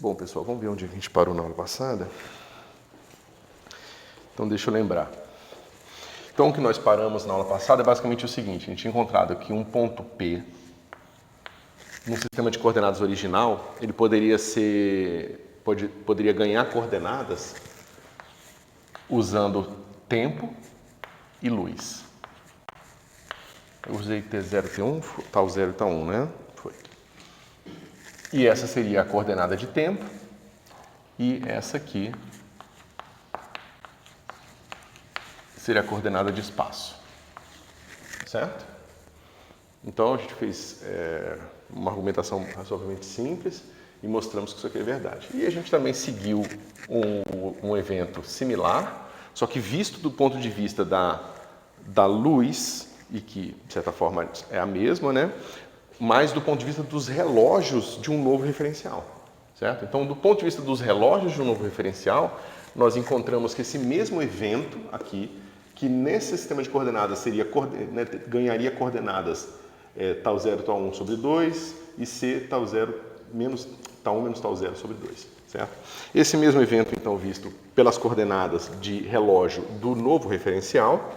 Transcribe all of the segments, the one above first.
Bom, pessoal, vamos ver onde a gente parou na aula passada. Então, deixa eu lembrar. Então, o que nós paramos na aula passada é basicamente o seguinte. A gente tinha encontrado que um ponto P, no sistema de coordenadas original, ele poderia ganhar coordenadas usando tempo e luz. Eu usei T0, T1, tal 0 e tal 1, né? Foi. E essa seria a coordenada de tempo. E essa aqui seria a coordenada de espaço. Certo? Então, a gente fez uma argumentação razoavelmente simples e mostramos que isso aqui é verdade. E a gente também seguiu um evento similar, só que visto do ponto de vista da luz, e que, de certa forma, é a mesma, né? Mas do ponto de vista dos relógios de um novo referencial. Certo? Então, do ponto de vista dos relógios de um novo referencial, nós encontramos que esse mesmo evento aqui, que nesse sistema de coordenadas ganharia coordenadas tal 0, tal 1 sobre 2 e C tal 0 menos tal 1 menos tal 0 sobre 2. Certo? Esse mesmo evento, então, visto pelas coordenadas de relógio do novo referencial,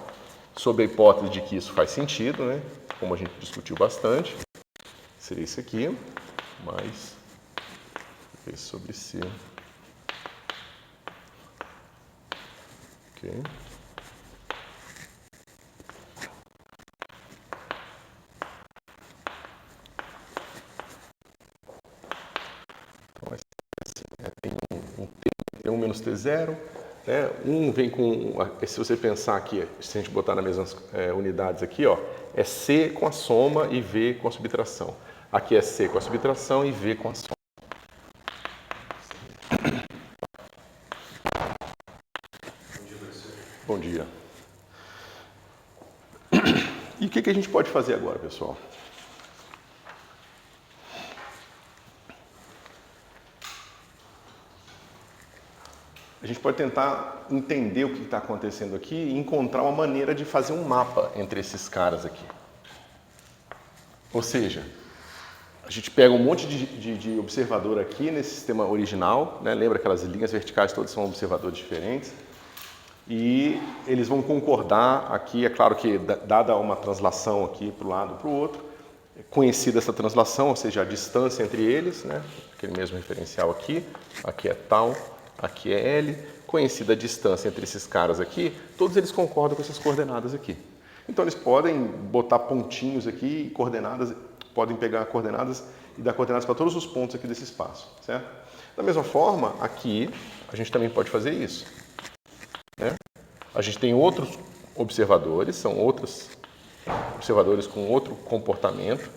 sob a hipótese de que isso faz sentido, né? Como a gente discutiu bastante, seria isso aqui, mais V sobre C. Ok. Então, T1 menos T0, né? Um vem com, se você pensar aqui, se a gente botar nas mesmas unidades aqui, ó, é C com a soma e V com a subtração. Aqui é C com a subtração e V com a soma. Bom dia. E o que a gente pode fazer agora, pessoal? A gente pode tentar entender o que está acontecendo aqui e encontrar uma maneira de fazer um mapa entre esses caras aqui. Ou seja, a gente pega um monte de observador aqui nesse sistema original, né? Lembra aquelas linhas verticais, todos são observadores diferentes. E eles vão concordar aqui, é claro que dada uma translação aqui para um lado e para o outro, conhecida essa translação, ou seja, a distância entre eles, né? Aquele mesmo referencial aqui é tal, aqui é L, conhecida a distância entre esses caras aqui, todos eles concordam com essas coordenadas aqui. Então eles podem botar pontinhos aqui, coordenadas, podem pegar coordenadas e dar coordenadas para todos os pontos aqui desse espaço, certo? Da mesma forma, aqui a gente também pode fazer isso, né? A gente tem outros observadores, são outros observadores com outro comportamento.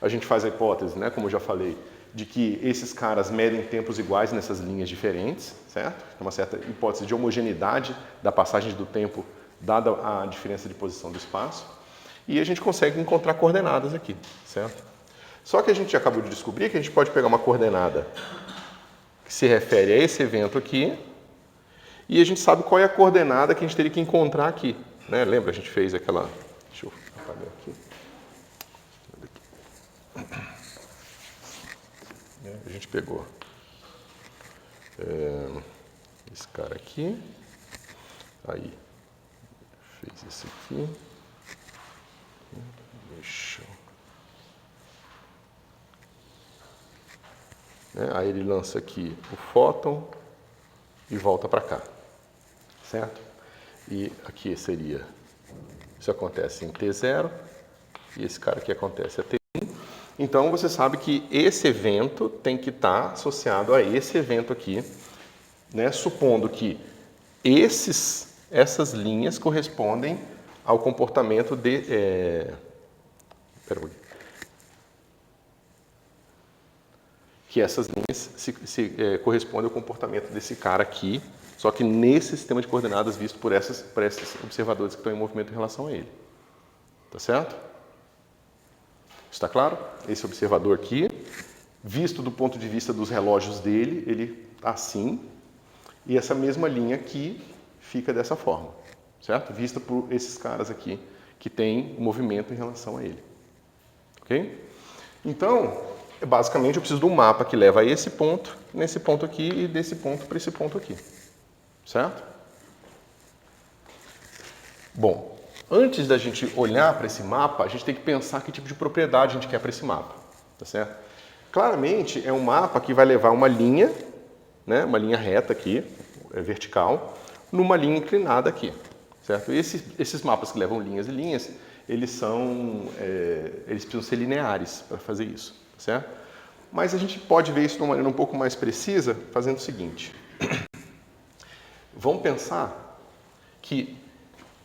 A gente faz a hipótese, né, como eu já falei, de que esses caras medem tempos iguais nessas linhas diferentes, certo? Tem uma certa hipótese de homogeneidade da passagem do tempo, dada a diferença de posição do espaço. E a gente consegue encontrar coordenadas aqui, certo? Só que a gente acabou de descobrir que a gente pode pegar uma coordenada que se refere a esse evento aqui, e a gente sabe qual é a coordenada que a gente teria que encontrar aqui, né? Lembra, a gente fez aquela... Deixa eu apagar aqui. A gente pegou esse cara aqui, aí fez esse aqui, deixa eu... Aí ele lança aqui o fóton e volta para cá, certo? E aqui seria, isso acontece em T0 e esse cara aqui acontece a T1. Então, você sabe que esse evento tem que estar associado a esse evento aqui, né? Supondo que essas linhas correspondem ao comportamento de... que essas linhas correspondem ao comportamento desse cara aqui, só que nesse sistema de coordenadas visto por esses observadores que estão em movimento em relação a ele. Tá certo? Está claro? Esse observador aqui, visto do ponto de vista dos relógios dele, ele está assim, e essa mesma linha aqui fica dessa forma, certo? Vista por esses caras aqui, que tem movimento em relação a ele. Ok? Então, Basicamente, eu preciso de um mapa que leva a esse ponto, nesse ponto aqui e desse ponto para esse ponto aqui. Certo? Bom, antes da gente olhar para esse mapa, a gente tem que pensar que tipo de propriedade a gente quer para esse mapa. Tá certo? Claramente, é um mapa que vai levar uma linha, né, uma linha reta aqui, vertical, numa linha inclinada aqui. Certo? E esses mapas que levam linhas e linhas, eles precisam ser lineares para fazer isso. Certo? Mas a gente pode ver isso de uma maneira um pouco mais precisa, fazendo o seguinte. Vamos pensar que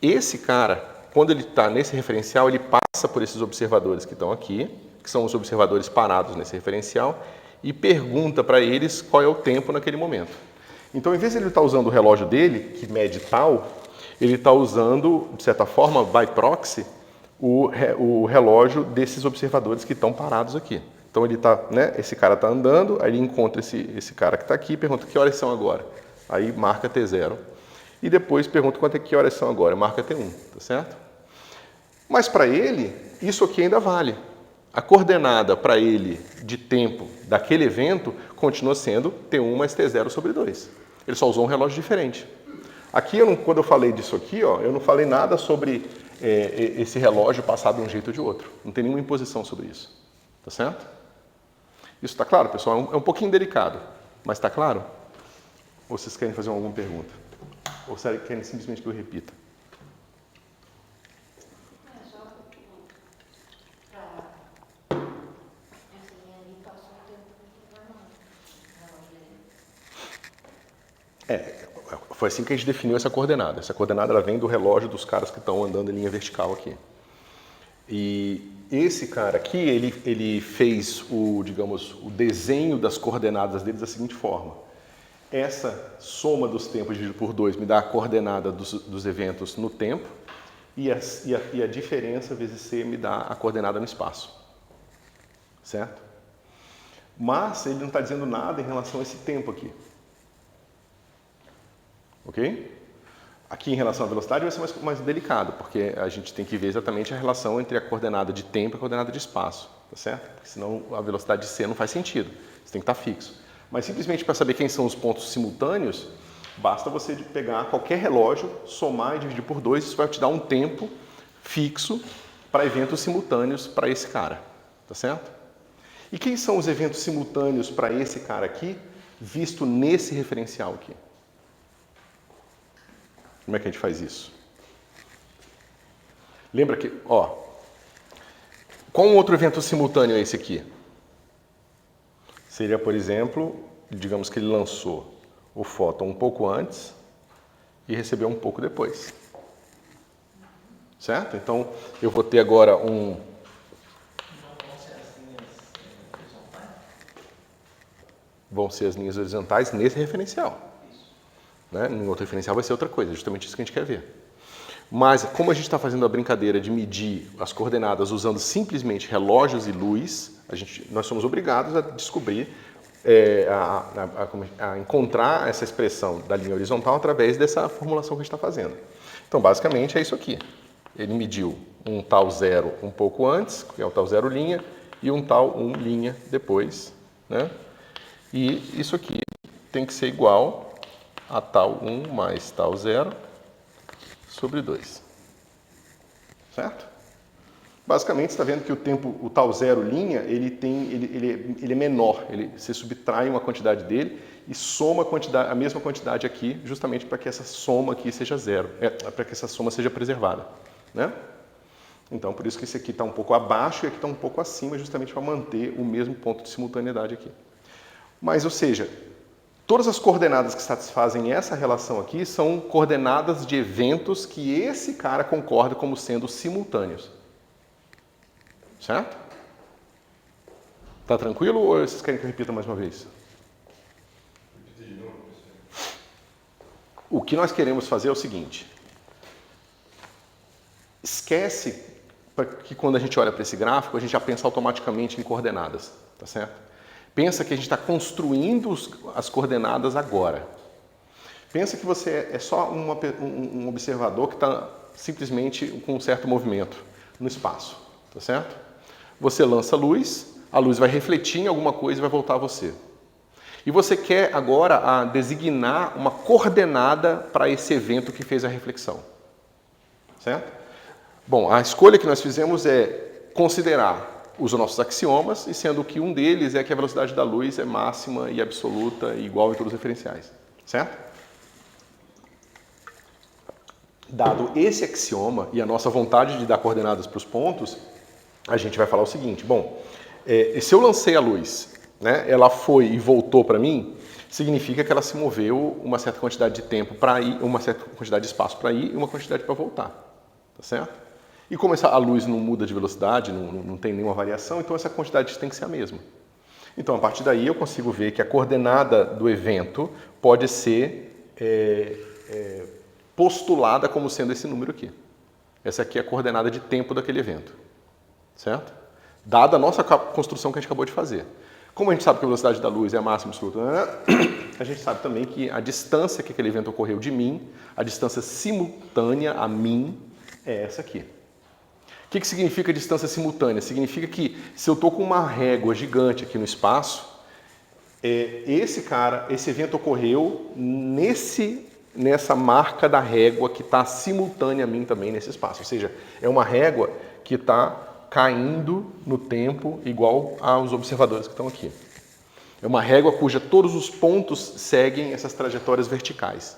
esse cara, quando ele está nesse referencial, ele passa por esses observadores que estão aqui, que são os observadores parados nesse referencial, e pergunta para eles qual é o tempo naquele momento. Então, em vez de ele estar usando o relógio dele, que mede tal, ele está usando, de certa forma, by proxy, o relógio desses observadores que estão parados aqui. Então, ele tá, né, esse cara está andando, aí ele encontra esse cara que está aqui e pergunta que horas são agora. Aí marca T0. E depois pergunta que horas são agora, marca T1, tá certo? Mas para ele, isso aqui ainda vale. A coordenada para ele de tempo daquele evento continua sendo T1 mais T0 sobre 2. Ele só usou um relógio diferente. Aqui, quando eu falei disso aqui, ó, eu não falei nada sobre esse relógio passar de um jeito ou de outro. Não tem nenhuma imposição sobre isso. Tá certo? Isso está claro, pessoal? É um pouquinho delicado, mas está claro? Ou vocês querem fazer alguma pergunta? Ou querem simplesmente que eu repita? Foi assim que a gente definiu essa coordenada. Essa coordenada ela vem do relógio dos caras que estão andando em linha vertical aqui. E esse cara aqui, ele fez o desenho das coordenadas deles da seguinte forma. Essa soma dos tempos dividido por 2 me dá a coordenada dos eventos no tempo e a diferença vezes C me dá a coordenada no espaço. Certo? Mas ele não está dizendo nada em relação a esse tempo aqui. Ok? Aqui em relação à velocidade vai ser mais delicado, porque a gente tem que ver exatamente a relação entre a coordenada de tempo e a coordenada de espaço. Tá certo? Porque senão a velocidade de C não faz sentido. Você tem que estar fixo. Mas simplesmente para saber quem são os pontos simultâneos, basta você pegar qualquer relógio, somar e dividir por 2, isso vai te dar um tempo fixo para eventos simultâneos para esse cara. Tá certo? E quem são os eventos simultâneos para esse cara aqui, visto nesse referencial aqui? Como é que a gente faz isso? Lembra que, qual outro evento simultâneo é esse aqui? Seria, por exemplo, digamos que ele lançou o fóton um pouco antes e recebeu um pouco depois. Certo? Então, eu vou ter agora um... Vão ser as linhas horizontais nesse referencial. Né? Em outro referencial vai ser outra coisa, justamente isso que a gente quer ver. Mas, como a gente está fazendo a brincadeira de medir as coordenadas usando simplesmente relógios e luz, nós somos obrigados a descobrir, a encontrar essa expressão da linha horizontal através dessa formulação que a gente está fazendo. Então, basicamente, é isso aqui. Ele mediu um tal zero um pouco antes, que é o tal zero linha, e um tal 1 linha depois. Né? E isso aqui tem que ser igual a tal 1 mais tal 0 sobre 2. Certo? Basicamente, você está vendo que o tempo, o tal 0 linha, ele é menor. Você subtrai uma quantidade dele e soma a mesma quantidade aqui, justamente para que essa soma aqui seja zero, para que essa soma seja preservada. Né? Então, por isso que esse aqui está um pouco abaixo e aqui está um pouco acima, justamente para manter o mesmo ponto de simultaneidade aqui. Mas, ou seja, todas as coordenadas que satisfazem essa relação aqui são coordenadas de eventos que esse cara concorda como sendo simultâneos. Certo? Tá tranquilo ou vocês querem que eu repita mais uma vez? O que nós queremos fazer é o seguinte. Esquece que quando a gente olha para esse gráfico, a gente já pensa automaticamente em coordenadas. Tá certo? Pensa que a gente está construindo as coordenadas agora. Pensa que você é só um observador que está simplesmente com um certo movimento no espaço. Tá certo? Você lança luz, a luz vai refletir em alguma coisa e vai voltar a você. E você quer agora designar uma coordenada para esse evento que fez a reflexão. Certo? Bom, a escolha que nós fizemos é considerar os nossos axiomas, e sendo que um deles é que a velocidade da luz é máxima e absoluta e igual em todos os referenciais. Certo? Dado esse axioma e a nossa vontade de dar coordenadas para os pontos, a gente vai falar o seguinte, bom, se eu lancei a luz, né, ela foi e voltou para mim, significa que ela se moveu uma certa quantidade de tempo para ir, uma certa quantidade de espaço para ir e uma quantidade para voltar, tá certo? E como a luz não muda de velocidade, não tem nenhuma variação, então essa quantidade tem que ser a mesma. Então, a partir daí, eu consigo ver que a coordenada do evento pode ser postulada como sendo esse número aqui. Essa aqui é a coordenada de tempo daquele evento, certo? Dada a nossa construção que a gente acabou de fazer. Como a gente sabe que a velocidade da luz é a máxima absoluta, a gente sabe também que a distância que aquele evento ocorreu de mim, a distância simultânea a mim, é essa aqui. O que significa distância simultânea? Significa que se eu estou com uma régua gigante aqui no espaço, esse evento ocorreu nessa marca da régua que está simultânea a mim também nesse espaço. Ou seja, é uma régua que está caindo no tempo igual aos observadores que estão aqui. É uma régua cuja todos os pontos seguem essas trajetórias verticais.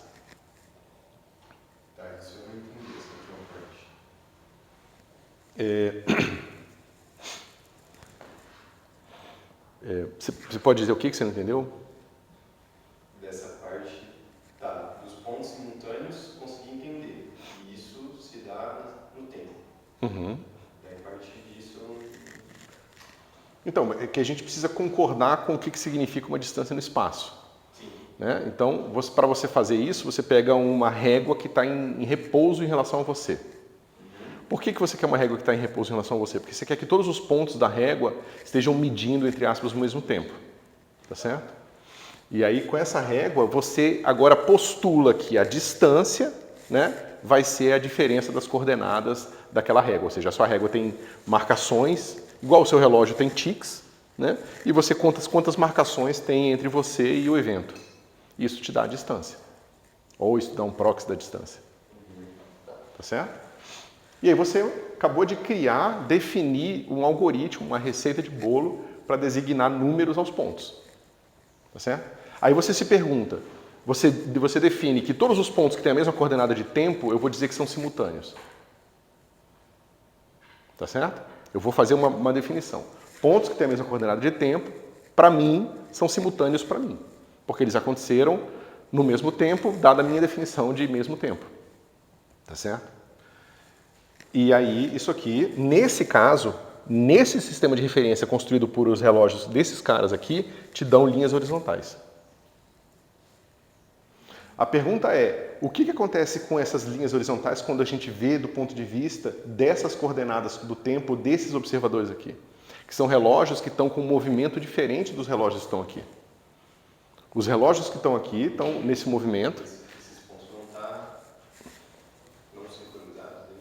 Tá, isso eu não entendi essa última parte. Você pode dizer o que você não entendeu? Dessa parte, tá, dos pontos simultâneos, consegui entender. E isso se dá no tempo. Uhum. Daí, a partir disso, eu não... Então, é que a gente precisa concordar com o que significa uma distância no espaço. Sim. Né? Então, para você fazer isso, você pega uma régua que está em repouso em relação a você. Por que você quer uma régua que está em repouso em relação a você? Porque você quer que todos os pontos da régua estejam medindo, entre aspas, ao mesmo tempo. Tá certo? E aí, com essa régua, você agora postula que a distância, né, vai ser a diferença das coordenadas daquela régua. Ou seja, a sua régua tem marcações, igual o seu relógio tem tiques, né, e você conta quantas marcações tem entre você e o evento. Isso te dá a distância. Ou isso dá um proxy da distância. Tá certo? E aí você acabou de definir um algoritmo, uma receita de bolo para designar números aos pontos. Tá certo? Aí você se pergunta, você define que todos os pontos que têm a mesma coordenada de tempo, eu vou dizer que são simultâneos. Tá certo? Eu vou fazer uma definição. Pontos que têm a mesma coordenada de tempo, para mim, são simultâneos para mim. Porque eles aconteceram no mesmo tempo, dada a minha definição de mesmo tempo. Tá certo? E aí, isso aqui, nesse caso, nesse sistema de referência construído por os relógios desses caras aqui, te dão linhas horizontais. A pergunta é, o que acontece com essas linhas horizontais quando a gente vê do ponto de vista dessas coordenadas do tempo desses observadores aqui? Que são relógios que estão com um movimento diferente dos relógios que estão aqui. Os relógios que estão aqui estão nesse movimento. Esses pontos não sincronizados aí.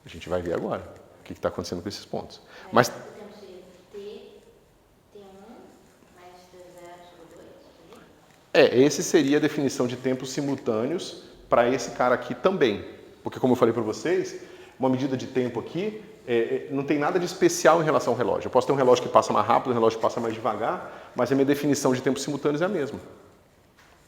A gente vai ver agora o que está acontecendo com esses pontos. Mas O tempo seria T1 mais T0 sobre 2? Esse seria a definição de tempos simultâneos para esse cara aqui também. Porque, como eu falei para vocês, uma medida de tempo aqui não tem nada de especial em relação ao relógio. Eu posso ter um relógio que passa mais rápido, um relógio que passa mais devagar, mas a minha definição de tempos simultâneos é a mesma.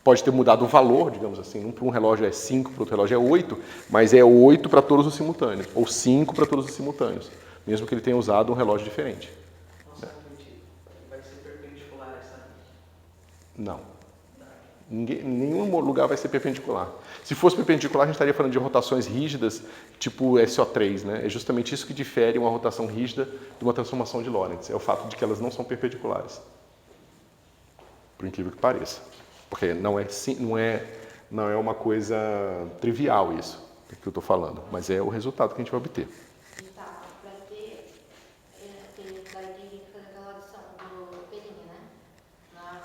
Pode ter mudado o valor, digamos assim. Para um relógio é 5, para outro relógio é 8, mas é 8 para todos os simultâneos, ou 5 para todos os simultâneos, mesmo que ele tenha usado um relógio diferente. Vai ser perpendicular essa linha? Não. Nenhum lugar vai ser perpendicular. Se fosse perpendicular, a gente estaria falando de rotações rígidas, tipo SO3, né? É justamente isso que difere uma rotação rígida de uma transformação de Lorentz. É o fato de que elas não são perpendiculares. Por incrível que pareça. Porque não é uma coisa trivial isso que eu estou falando, mas é o resultado que a gente vai obter. Tá, vai ter aquele cara que fazer aquela adição do pelinho,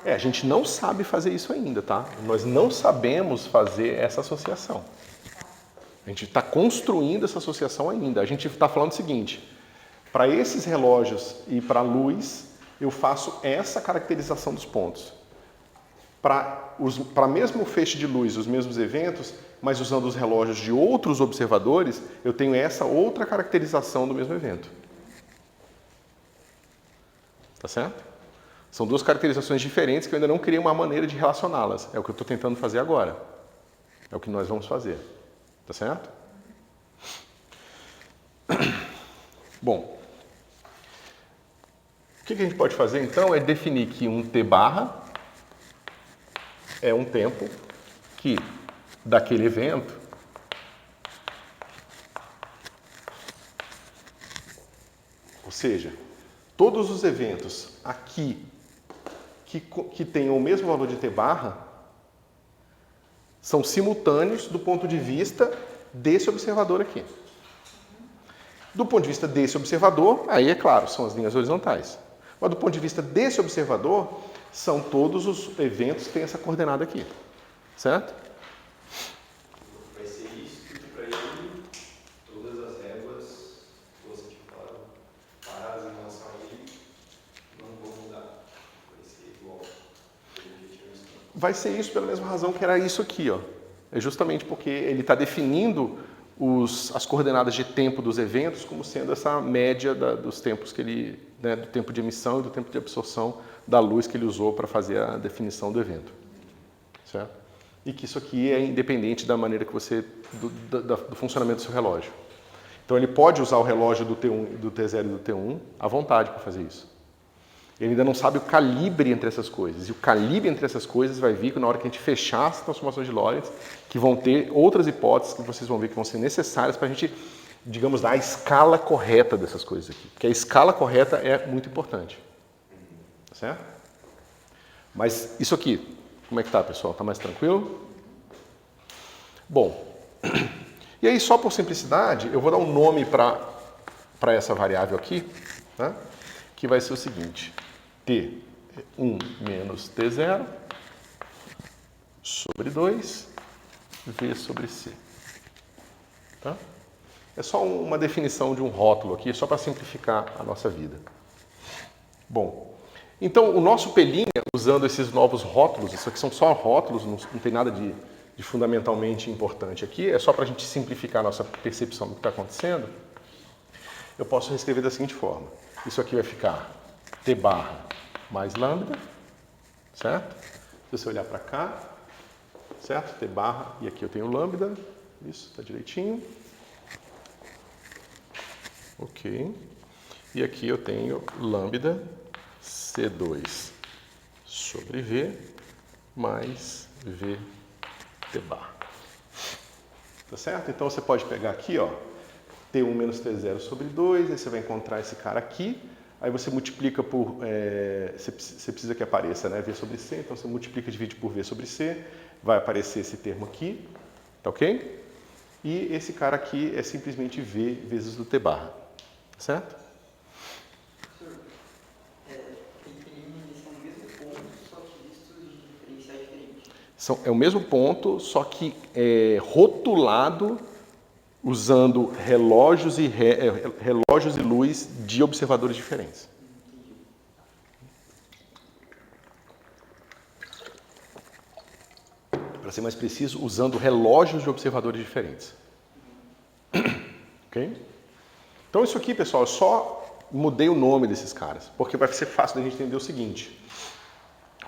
né? A gente não sabe fazer isso ainda, tá? Nós não sabemos fazer essa associação. A gente está construindo essa associação ainda. A gente está falando o seguinte, para esses relógios e para a luz, eu faço essa caracterização dos pontos. Para mesmo feixe de luz, os mesmos eventos, mas usando os relógios de outros observadores, eu tenho essa outra caracterização do mesmo evento. Tá certo? São duas caracterizações diferentes que eu ainda não criei uma maneira de relacioná-las. É o que eu estou tentando fazer agora. É o que nós vamos fazer. Tá certo? Bom, o que a gente pode fazer então é definir que um T barra é um tempo que daquele evento ou seja, todos os eventos aqui que tenham o mesmo valor de T barra são simultâneos do ponto de vista desse observador aqui. Do ponto de vista desse observador, aí é claro, são as linhas horizontais. Mas do ponto de vista desse observador, são todos os eventos que têm essa coordenada aqui. Certo? Vai ser isso que para ele, todas as réguas que você tinha falado, paradas em relação a ele, não vão mudar. Vai ser igual. Vai ser isso pela mesma razão que era isso aqui, ó. É justamente porque ele está definindo as coordenadas de tempo dos eventos como sendo essa média dos tempos que ele, né, do tempo de emissão e do tempo de absorção da luz que ele usou para fazer a definição do evento. Certo? E que isso aqui é independente da maneira que você, do funcionamento do seu relógio. Então ele pode usar o relógio do T1, do T0 e do T1 à vontade para fazer isso. Ele ainda não sabe o calibre entre essas coisas. E o calibre entre essas coisas vai vir na hora que a gente fechar as transformações de Lorentz, que vão ter outras hipóteses que vocês vão ver que vão ser necessárias para a gente, digamos, dar a escala correta dessas coisas aqui. Porque a escala correta é muito importante. Tá certo? Mas isso aqui, como é que tá, pessoal? Tá mais tranquilo? Bom, e aí só por simplicidade, eu vou dar um nome para essa variável aqui, né? Que vai ser o seguinte: T1 menos T0 sobre 2 V sobre C. Tá? É só uma definição de um rótulo aqui, só para simplificar a nossa vida. Bom, então o nosso pelinha, usando esses novos rótulos, isso aqui são só rótulos, não tem nada de fundamentalmente importante aqui, é só para a gente simplificar a nossa percepção do que está acontecendo. Eu posso reescrever da seguinte forma: isso aqui vai ficar T barra mais lambda, certo? Se você olhar para cá, certo? T barra, e aqui eu tenho lambda, isso, está direitinho. Ok. E aqui eu tenho lambda C2 sobre V mais V T barra. Tá certo? Então você pode pegar aqui, ó, T1 menos T0 sobre 2, aí você vai encontrar esse cara aqui, aí você multiplica por, você precisa que apareça, né, V sobre C, então você multiplica e divide por V sobre C, vai aparecer esse termo aqui, tá ok? E esse cara aqui é simplesmente V vezes o T barra, certo? Professor, eles são o mesmo ponto, só que vistos de diferenciais diferentes. É o mesmo ponto, só que rotulado usando relógios e luz de observadores diferentes. Para ser mais preciso, usando relógios de observadores diferentes. Ok? Então isso aqui, pessoal, eu só mudei o nome desses caras, porque vai ser fácil da gente entender o seguinte.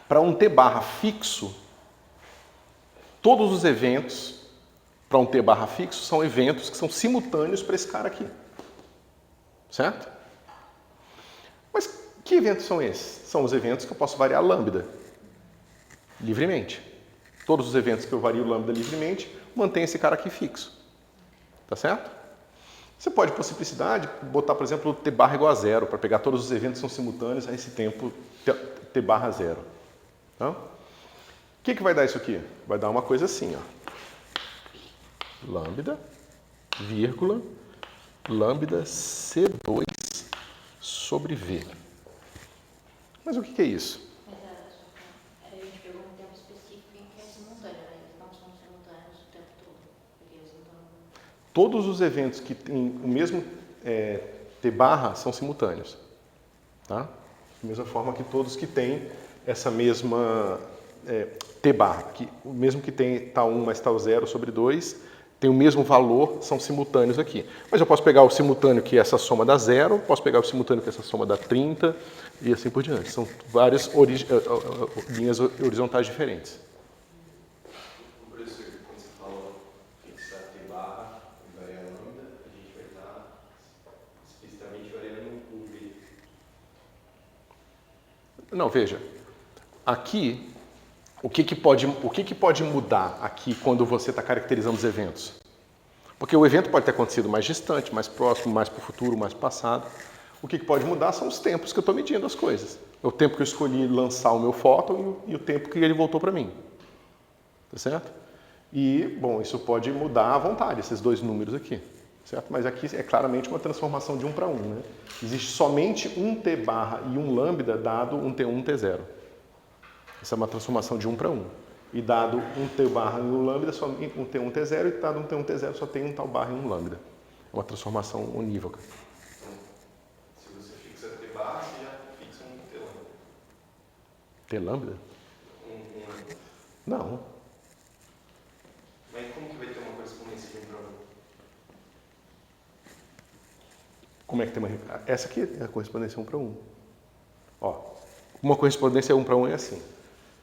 Para um T barra fixo, todos os eventos para um T barra fixo são eventos que são simultâneos para esse cara aqui. Certo? Mas que eventos são esses? São os eventos que eu posso variar lambda livremente. Todos os eventos que eu vario lambda livremente mantém esse cara aqui fixo. Tá certo? Você pode, por simplicidade, botar, por exemplo, T barra igual a 0, para pegar todos os eventos que são simultâneos a esse tempo T barra 0. Tá? O que vai dar isso aqui? Vai dar uma coisa assim, ó. Lambda, vírgula, lambda C2 sobre V. Mas o que é isso? Mas a gente pegou um tempo específico em que é simultâneo, né? Eles não são simultâneos o tempo todo. Porque eles não estão... Todos os eventos que têm o mesmo T barra são simultâneos. Tá? Da mesma forma que todos que têm essa mesma T barra, que o mesmo que tem tal 1 mais tal 0 sobre 2, tem o mesmo valor, são simultâneos aqui. Mas eu posso pegar o simultâneo que é essa soma dá 0, posso pegar o simultâneo que é essa soma dá 30 e assim por diante. São várias linhas horizontais diferentes. Professor, quando você fala fixar T barra e variar lambda, a gente vai estar explicitamente variando o V. Não, veja, aqui, o que pode mudar aqui quando você está caracterizando os eventos? Porque o evento pode ter acontecido mais distante, mais próximo, mais para o futuro, mais para o passado. O que pode mudar são os tempos que eu estou medindo as coisas. É o tempo que eu escolhi lançar o meu fóton e o tempo que ele voltou para mim. Tá certo? E, bom, isso pode mudar à vontade, esses dois números aqui. Certo? Mas aqui é claramente uma transformação de 1 para 1. Né? Existe somente um T barra e um lambda dado um T1, um T0. Essa é uma transformação de 1 para 1. E dado um T barra e um lambda, só um T1, um T0, e dado um T1, T0, só tem um tal barra e um lambda. É uma transformação unívoca. Então, se você fixa T barra, você já fixa um T lambda. T lambda? Não. Mas como que vai ter uma correspondência de 1 para 1? Como é que tem uma... Essa aqui é a correspondência 1 para 1. Ó, uma correspondência 1 para 1 é assim.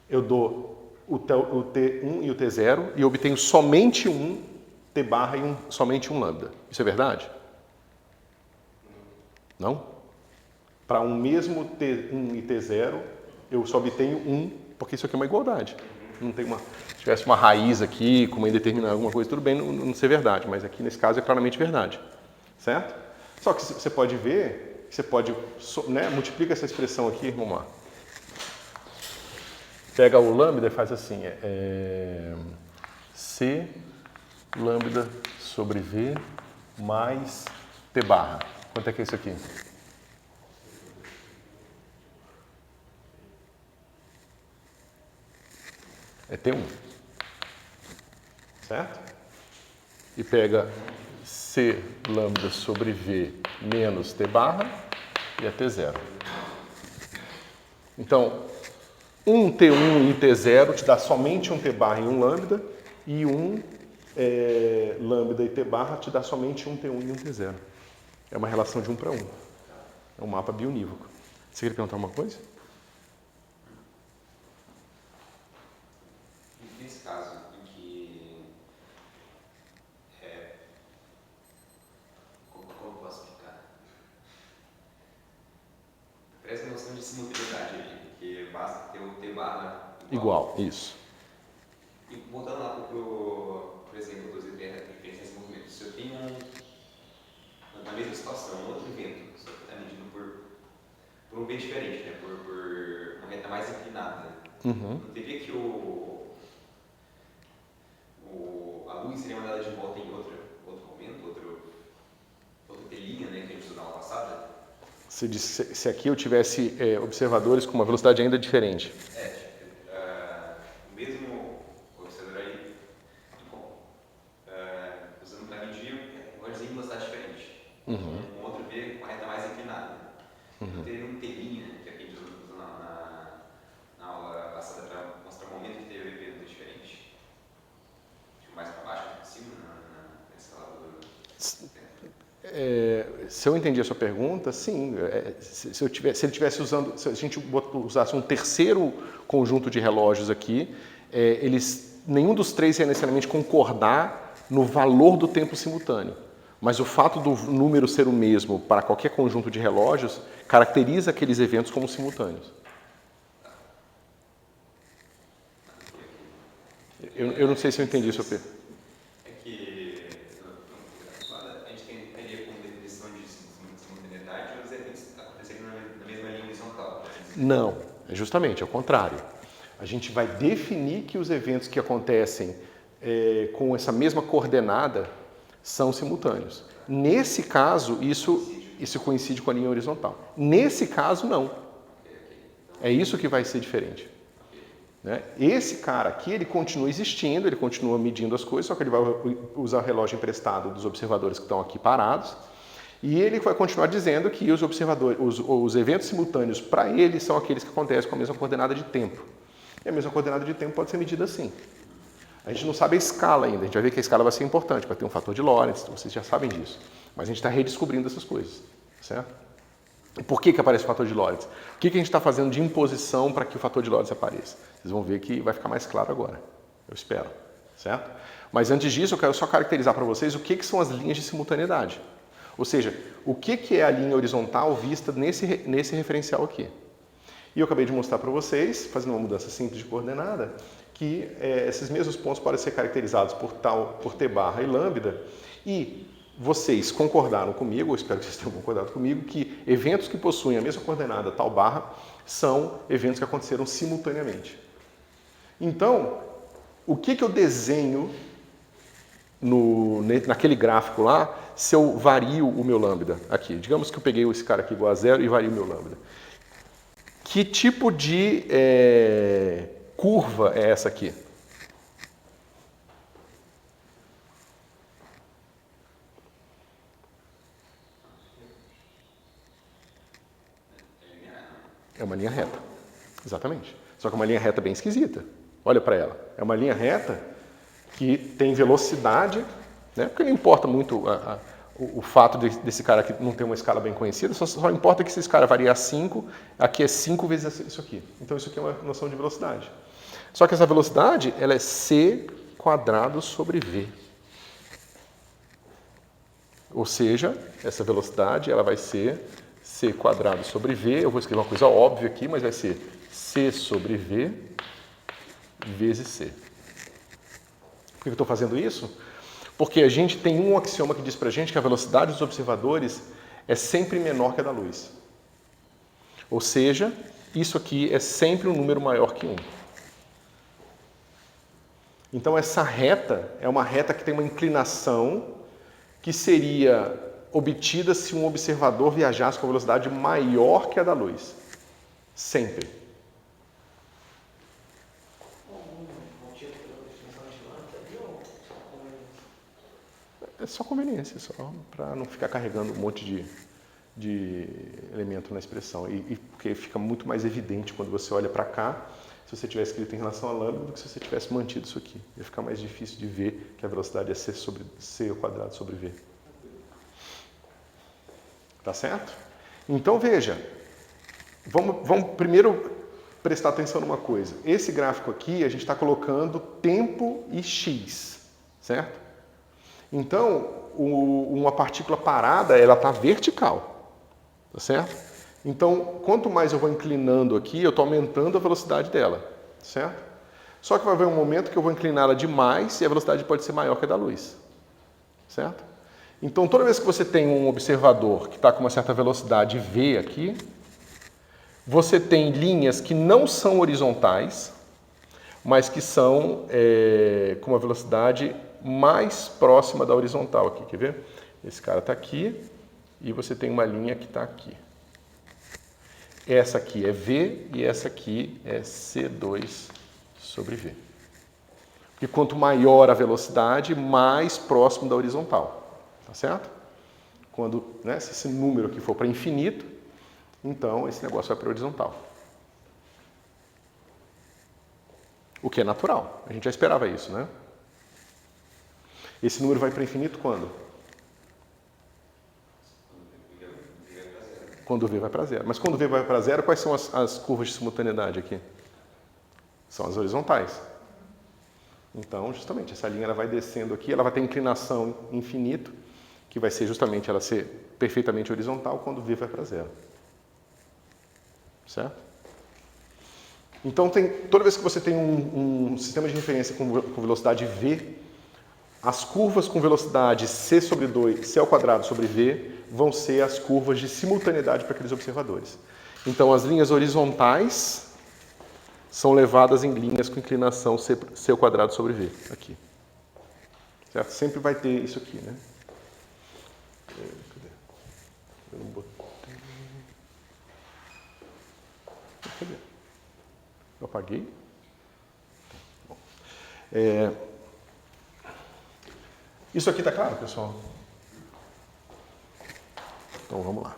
Eu dou o T1 e o T0 e obtenho somente um T barra e somente um lambda. Isso é verdade? Não? Para um mesmo T1 e T0, eu só obtenho um, porque isso aqui é uma igualdade. Não tem se tivesse uma raiz aqui, com uma indeterminada alguma coisa, tudo bem não ser verdade, mas aqui nesse caso é claramente verdade. Certo? Só que você pode ver, você pode, né, multiplica essa expressão aqui, vamos lá. Pega o lambda e faz assim, C lambda sobre V mais T barra. Quanto é que é isso aqui? É T1. Certo? E pega C lambda sobre V menos T barra e é T0. Então, um T1 e T0 te dá somente um T barra e um lambda, e um lambda e T barra te dá somente um T1 e um T0. É uma relação de 1 para 1. É um mapa bionívoco. Você queria perguntar alguma coisa? Nesse caso em que como eu posso explicar? Parece uma noção de simultaneidade ali, que basta ter o T barra Igual, isso. E voltando lá por exemplo dos diferenciais de movimento, se eu tenho na mesma situação um outro evento, só que está medido por um V diferente, né? por uma reta mais inclinada, Uhum. não teria que a luz seria mandada de volta em outro momento, outra telinha, né, que a gente usou na aula passada? Você disse, se aqui eu tivesse observadores com uma velocidade ainda diferente. O mesmo observador aí, usando para medir um em velocidade diferente. Uhum. Um outro V com a reta mais inclinada. Não teria um telinha, que a gente usou na aula passada para mostrar o momento que teve o evento diferente. Tipo, mais para baixo, mais para cima, na escala do... Se eu entendi a sua pergunta, sim. Se ele tivesse usando, se a gente usasse um terceiro conjunto de relógios aqui, nenhum dos três ia necessariamente concordar no valor do tempo simultâneo. Mas o fato do número ser o mesmo para qualquer conjunto de relógios caracteriza aqueles eventos como simultâneos. Eu não sei se eu entendi a sua pergunta. Não, é justamente ao contrário. A gente vai definir que os eventos que acontecem com essa mesma coordenada são simultâneos. Nesse caso, isso coincide com a linha horizontal. Nesse caso, não. É isso que vai ser diferente. Né? Esse cara aqui, ele continua existindo, ele continua medindo as coisas, só que ele vai usar o relógio emprestado dos observadores que estão aqui parados, E ele vai continuar dizendo que os observadores, os eventos simultâneos para ele são aqueles que acontecem com a mesma coordenada de tempo. E a mesma coordenada de tempo pode ser medida assim. A gente não sabe a escala ainda, a gente vai ver que a escala vai ser importante, vai ter um fator de Lorentz, vocês já sabem disso. Mas a gente está redescobrindo essas coisas, certo? E por que aparece o fator de Lorentz? O que a gente está fazendo de imposição para que o fator de Lorentz apareça? Vocês vão ver que vai ficar mais claro agora, eu espero, certo? Mas antes disso, eu quero só caracterizar para vocês o que são as linhas de simultaneidade. Ou seja, o que é a linha horizontal vista nesse referencial aqui. E eu acabei de mostrar para vocês, fazendo uma mudança simples de coordenada, que esses mesmos pontos podem ser caracterizados por T barra e lambda, e vocês concordaram comigo, eu espero que vocês tenham concordado comigo, que eventos que possuem a mesma coordenada tal barra são eventos que aconteceram simultaneamente. Então, o que eu desenho naquele gráfico lá, se eu vario o meu lambda aqui? Digamos que eu peguei esse cara aqui igual a zero e vario o meu lambda. Que tipo de curva é essa aqui? É uma linha reta, exatamente. Só que é uma linha reta bem esquisita. Olha para ela. É uma linha reta que tem velocidade, né? Porque não importa muito o fato desse cara aqui não ter uma escala bem conhecida, só importa que esse cara varia 5, aqui é 5 vezes isso aqui. Então isso aqui é uma noção de velocidade. Só que essa velocidade, ela é c quadrado sobre v. Ou seja, essa velocidade ela vai ser c quadrado sobre v, eu vou escrever uma coisa óbvia aqui, mas vai ser c sobre v vezes c. Por que eu estou fazendo isso? Porque a gente tem um axioma que diz para a gente que a velocidade dos observadores é sempre menor que a da luz. Ou seja, isso aqui é sempre um número maior que 1. Então essa reta é uma reta que tem uma inclinação que seria obtida se um observador viajasse com velocidade maior que a da luz. Sempre. É só conveniência, só para não ficar carregando um monte de elemento na expressão. E porque fica muito mais evidente quando você olha para cá, se você tivesse escrito em relação a lambda, do que se você tivesse mantido isso aqui. Ia ficar mais difícil de ver que a velocidade é c ao quadrado sobre v. Tá certo? Então veja, vamos primeiro prestar atenção numa coisa. Esse gráfico aqui, a gente está colocando tempo e x, certo? Então, uma partícula parada, ela está vertical, tá certo? Então, quanto mais eu vou inclinando aqui, eu estou aumentando a velocidade dela, certo? Só que vai haver um momento que eu vou incliná-la demais e a velocidade pode ser maior que a da luz, certo? Então, toda vez que você tem um observador que está com uma certa velocidade v aqui, você tem linhas que não são horizontais, mas que são com uma velocidade mais próxima da horizontal aqui, quer ver? Esse cara está aqui e você tem uma linha que está aqui. Essa aqui é V e essa aqui é C2 sobre V. Porque quanto maior a velocidade, mais próximo da horizontal, tá certo? Quando, né, se esse número aqui for para infinito, então esse negócio vai para a horizontal. O que é natural, a gente já esperava isso, né? Esse número vai para infinito quando? Quando V vai para zero. Mas quando V vai para zero, quais são as curvas de simultaneidade aqui? São as horizontais. Então, justamente, essa linha ela vai descendo aqui, ela vai ter inclinação infinito, que vai ser justamente ela ser perfeitamente horizontal quando V vai para zero. Certo? Então, toda vez que você tem um sistema de referência com velocidade V, as curvas com velocidade c sobre 2, c ao quadrado sobre v, vão ser as curvas de simultaneidade para aqueles observadores. Então, as linhas horizontais são levadas em linhas com inclinação c ao quadrado sobre v, aqui. Certo? Sempre vai ter isso aqui, né? Cadê? Eu não botei. Cadê? Eu apaguei? Bom. Isso aqui está claro, pessoal? Então vamos lá.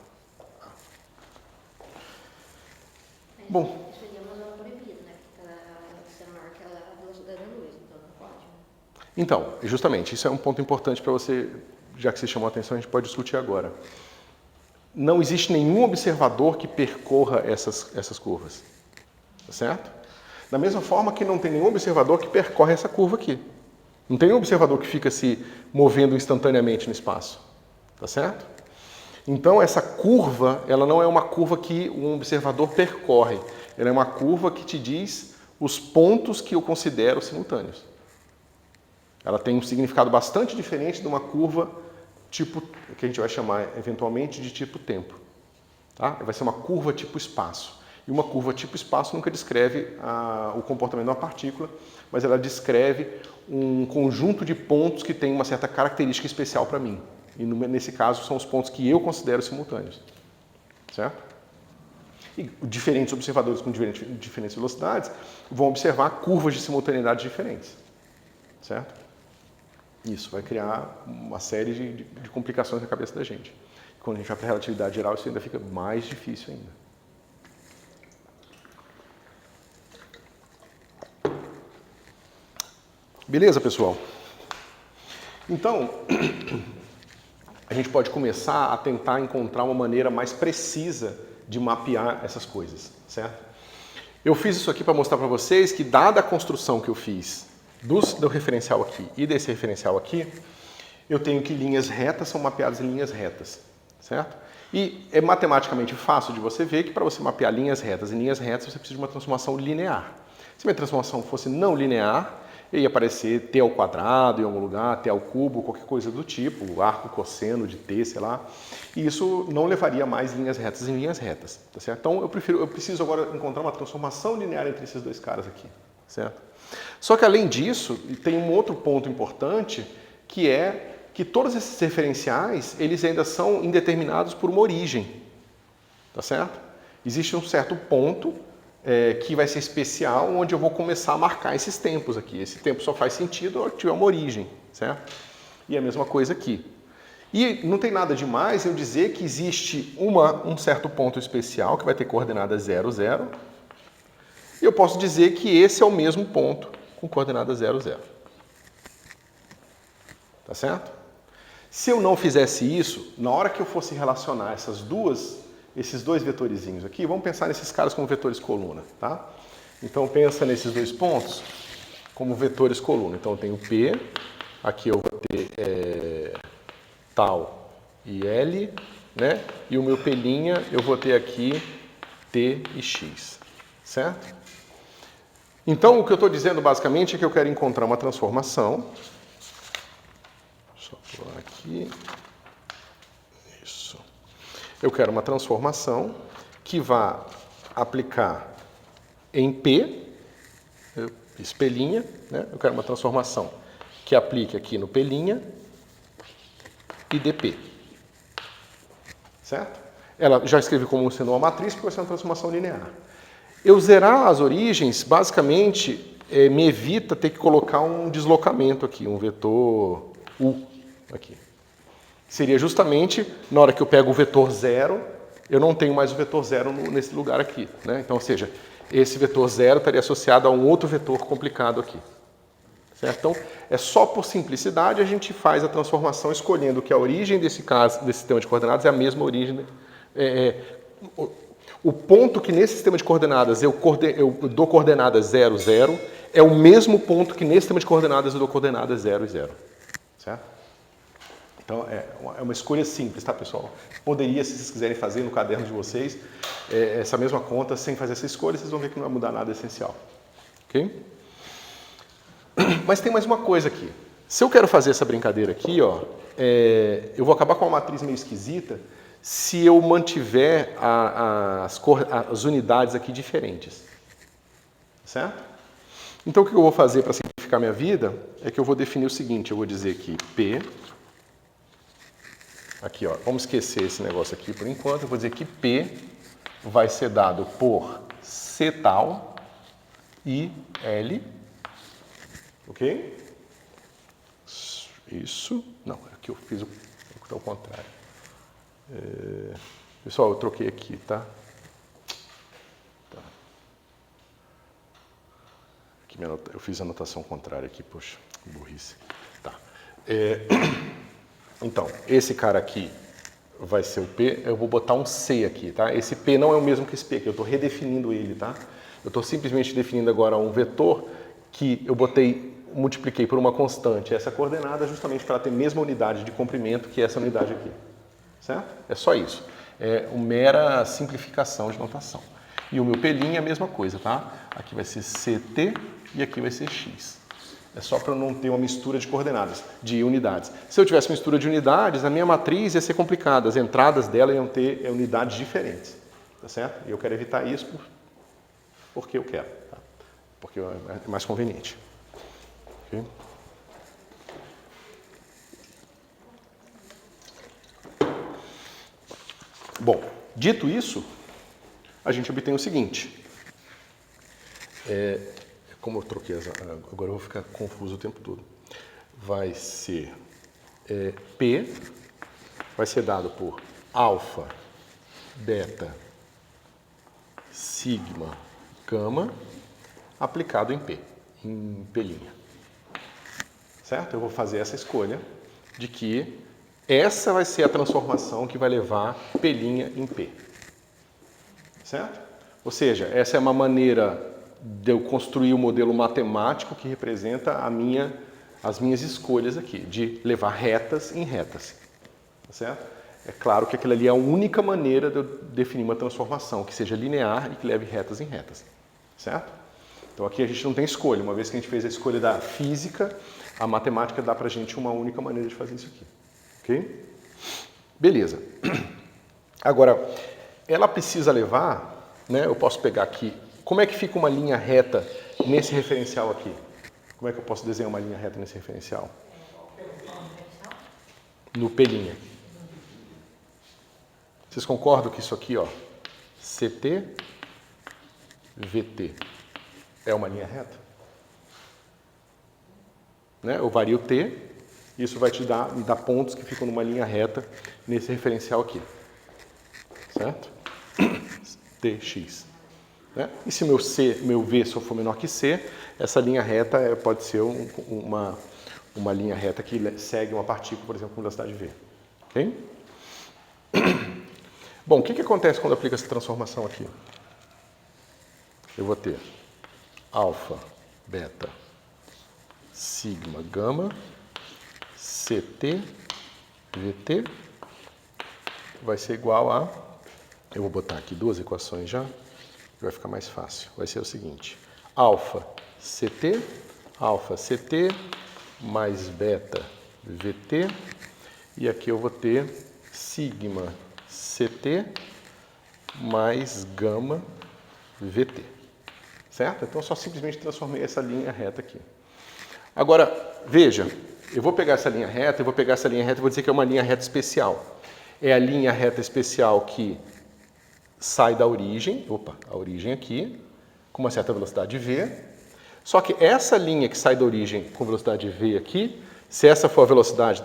Bom. Seria uma proibido, né? Porque você marca a velocidade da luz, então não pode. Então, justamente, isso é um ponto importante para você, já que você chamou a atenção, a gente pode discutir agora. Não existe nenhum observador que percorra essas curvas, tá certo? Da mesma forma que não tem nenhum observador que percorre essa curva aqui. Não tem nenhum observador que fica se movendo instantaneamente no espaço, tá certo? Então, essa curva, ela não é uma curva que um observador percorre. Ela é uma curva que te diz os pontos que eu considero simultâneos. Ela tem um significado bastante diferente de uma curva tipo, que a gente vai chamar eventualmente de tipo tempo. Tá? Vai ser uma curva tipo espaço. E uma curva tipo espaço nunca descreve o comportamento de uma partícula, mas ela descreve um conjunto de pontos que tem uma certa característica especial para mim. E nesse caso são os pontos que eu considero simultâneos. Certo? E diferentes observadores com diferentes velocidades vão observar curvas de simultaneidade diferentes. Certo? Isso vai criar uma série de complicações na cabeça da gente. Quando a gente vai para a relatividade geral, isso ainda fica mais difícil ainda. Beleza, pessoal? Então, a gente pode começar a tentar encontrar uma maneira mais precisa de mapear essas coisas, certo? Eu fiz isso aqui para mostrar para vocês que, dada a construção que eu fiz do referencial aqui e desse referencial aqui, eu tenho que linhas retas são mapeadas em linhas retas, certo? E é matematicamente fácil de você ver que para você mapear linhas retas em linhas retas, você precisa de uma transformação linear. Se minha transformação fosse não linear, ia aparecer t ao quadrado em algum lugar, t ao cubo, qualquer coisa do tipo, arco cosseno de t, sei lá. E isso não levaria mais linhas retas em linhas retas, tá certo? Então eu preciso agora encontrar uma transformação linear entre esses dois caras aqui, certo? Só que além disso, tem um outro ponto importante, que é que todos esses referenciais, eles ainda são indeterminados por uma origem, tá certo? Existe um certo ponto que vai ser especial, onde eu vou começar a marcar esses tempos aqui. Esse tempo só faz sentido se tiver uma origem, certo? E a mesma coisa aqui. E não tem nada de mais eu dizer que existe um certo ponto especial, que vai ter coordenada 0, 0, e eu posso dizer que esse é o mesmo ponto com coordenada 0, 0. Tá certo? Se eu não fizesse isso, na hora que eu fosse relacionar esses dois vetorizinhos aqui, vamos pensar nesses caras como vetores coluna, tá? Então pensa nesses dois pontos como vetores coluna. Então eu tenho P, aqui eu vou ter tal e L, né? E o meu P' eu vou ter aqui T e X, certo? Então o que eu estou dizendo basicamente é que eu quero encontrar uma transformação. Só pular aqui. Isso. Eu quero uma transformação que vá aplicar em P, espelhinha, né? Eu quero uma transformação que aplique aqui no P' e dP. Certo? Ela já escrevi como sendo uma matriz, porque vai ser uma transformação linear. Eu zerar as origens, basicamente, me evita ter que colocar um deslocamento aqui, um vetor U aqui. Seria justamente, na hora que eu pego o vetor 0, eu não tenho mais o vetor 0 nesse lugar aqui, né? Então, ou seja, esse vetor 0 estaria associado a um outro vetor complicado aqui. Certo? Então, é só por simplicidade a gente faz a transformação escolhendo que a origem desse sistema de coordenadas é a mesma origem. O ponto que nesse sistema de coordenadas eu dou coordenadas 0, 0, é o mesmo ponto que nesse sistema de coordenadas eu dou coordenadas 0 e 0. Certo? Então, é uma escolha simples, tá, pessoal? Poderia, se vocês quiserem fazer no caderno de vocês, essa mesma conta, sem fazer essa escolha, vocês vão ver que não vai mudar nada essencial. Ok? Mas tem mais uma coisa aqui. Se eu quero fazer essa brincadeira aqui, ó, eu vou acabar com uma matriz meio esquisita se eu mantiver as unidades aqui diferentes. Certo? Então, o que eu vou fazer para simplificar minha vida é que eu vou definir o seguinte, eu vou dizer que P... Aqui, ó, vamos esquecer esse negócio aqui por enquanto. Eu vou dizer que P vai ser dado por C tal e L. Ok? Isso. Não, aqui eu fiz o contrário. Pessoal, eu troquei aqui, tá? Aqui eu fiz a anotação contrária aqui, poxa, burrice. Tá. Então, esse cara aqui vai ser o P, eu vou botar um C aqui, tá? Esse P não é o mesmo que esse P aqui, eu estou redefinindo ele, tá? Eu estou simplesmente definindo agora um vetor que eu multipliquei por uma constante essa coordenada justamente para ter a mesma unidade de comprimento que essa unidade aqui, certo? É só isso. É uma mera simplificação de notação. E o meu P' é a mesma coisa, tá? Aqui vai ser CT e aqui vai ser X. É só para eu não ter uma mistura de coordenadas, de unidades. Se eu tivesse mistura de unidades, a minha matriz ia ser complicada. As entradas dela iam ter unidades diferentes. Tá certo? E eu quero evitar isso porque eu quero. Tá? Porque é mais conveniente. Okay? Bom, dito isso, a gente obtém o seguinte. Como eu troquei agora eu vou ficar confuso o tempo todo. Vai ser P, vai ser dado por alfa, beta, sigma, gama, aplicado em P, em P'. Certo? Eu vou fazer essa escolha de que essa vai ser a transformação que vai levar P' em P. Certo? Ou seja, essa é uma maneira de eu construir o modelo matemático que representa as minhas escolhas aqui, de levar retas em retas. Tá certo? É claro que aquilo ali é a única maneira de eu definir uma transformação que seja linear e que leve retas em retas. Certo? Então aqui a gente não tem escolha. Uma vez que a gente fez a escolha da física, a matemática dá pra gente uma única maneira de fazer isso aqui. Ok? Beleza. Agora, ela precisa levar, né, eu posso pegar aqui, como é que fica uma linha reta nesse referencial aqui? Como é que eu posso desenhar uma linha reta nesse referencial? No P'. Vocês concordam que isso aqui, ó, CT, VT, é uma linha reta? Né? Eu vario T, isso vai me dar pontos que ficam numa linha reta nesse referencial aqui. Certo? TX. Né? E se meu V só for menor que C, essa linha reta pode ser uma linha reta que segue uma partícula, por exemplo, com velocidade V. Ok? Bom, o que acontece quando eu aplico essa transformação aqui? Eu vou ter alfa, beta, sigma, gama, CT, VT, vai ser igual a... Eu vou botar aqui duas equações já, vai ficar mais fácil. Vai ser o seguinte, alfa CT mais beta VT, e aqui eu vou ter sigma CT mais gama VT. Certo? Então eu só simplesmente transformei essa linha reta aqui. Agora, veja, eu vou pegar essa linha reta, e vou dizer que é uma linha reta especial. É a linha reta especial que sai da origem, a origem aqui, com uma certa velocidade v. Só que essa linha que sai da origem com velocidade v aqui, se essa for a velocidade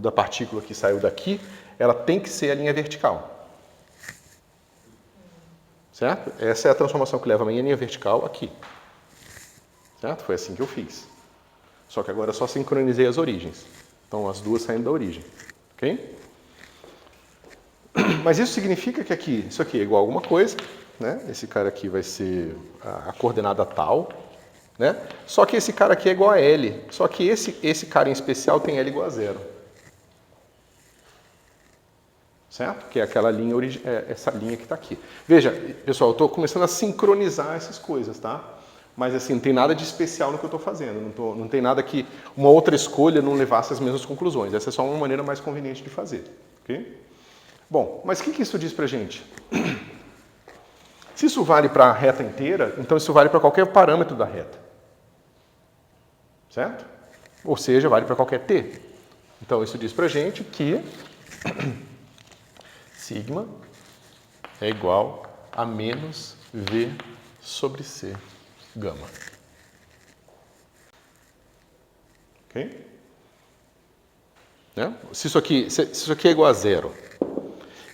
da partícula que saiu daqui, ela tem que ser a linha vertical. Certo? Essa é a transformação que leva a minha linha vertical aqui. Certo? Foi assim que eu fiz. Só que agora eu só sincronizei as origens. Então as duas saindo da origem. Ok? Mas isso significa que aqui, isso aqui é igual a alguma coisa, né? Esse cara aqui vai ser a coordenada tal, né? Só que esse cara aqui é igual a L. Só que esse cara em especial tem L igual a 0. Certo? Que é aquela linha, essa linha que está aqui. Veja, pessoal, eu estou começando a sincronizar essas coisas, tá? Mas assim, não tem nada de especial no que eu estou fazendo. Não tem nada que uma outra escolha não levasse às mesmas conclusões. Essa é só uma maneira mais conveniente de fazer. Ok? Bom, mas o que isso diz pra gente? Se isso vale para a reta inteira, então isso vale para qualquer parâmetro da reta. Certo? Ou seja, vale para qualquer t. Então isso diz pra gente que sigma é igual a menos v sobre c gama. Ok? Né? Se isso aqui é igual a 0,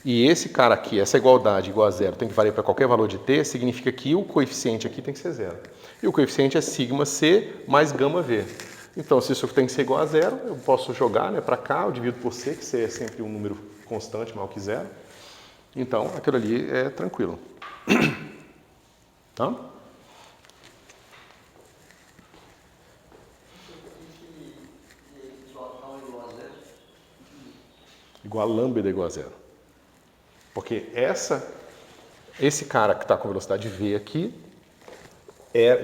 E esse cara aqui, essa igualdade igual a zero, tem que valer para qualquer valor de t, significa que o coeficiente aqui tem que ser zero. E o coeficiente é sigma c mais gama v. Então, se isso tem que ser igual a zero, eu posso jogar, né, para cá, eu divido por c, que c é sempre um número constante maior que zero. Então, aquilo ali é tranquilo. Tá? Igual a lambda igual a zero. Porque esse cara que está com velocidade v aqui,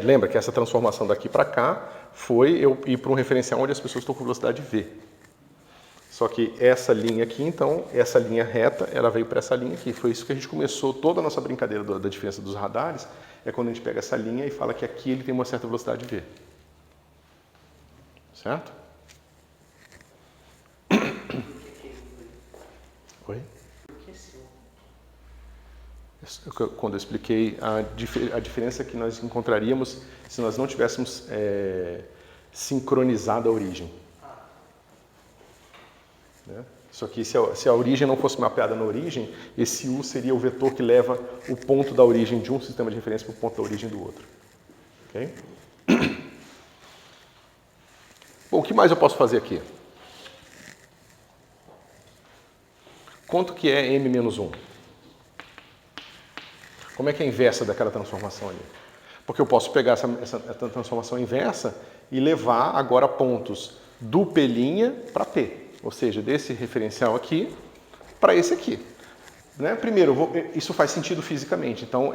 lembra que essa transformação daqui para cá foi eu ir para um referencial onde as pessoas estão com velocidade v. Só que essa linha aqui, então, essa linha reta, ela veio para essa linha aqui. Foi isso que a gente começou toda a nossa brincadeira da diferença dos radares, é quando a gente pega essa linha e fala que aqui ele tem uma certa velocidade v. Certo? Oi? Quando eu expliquei a diferença que nós encontraríamos se nós não tivéssemos sincronizado a origem. Né? Só que se a origem não fosse mapeada na origem, esse U seria o vetor que leva o ponto da origem de um sistema de referência para o ponto da origem do outro. Okay? Bom, o que mais eu posso fazer aqui? Quanto que é m menos 1? Como é que é a inversa daquela transformação ali? Porque eu posso pegar essa transformação inversa e levar agora pontos do P' para P. Ou seja, desse referencial aqui para esse aqui. Né? Primeiro, isso faz sentido fisicamente. Então,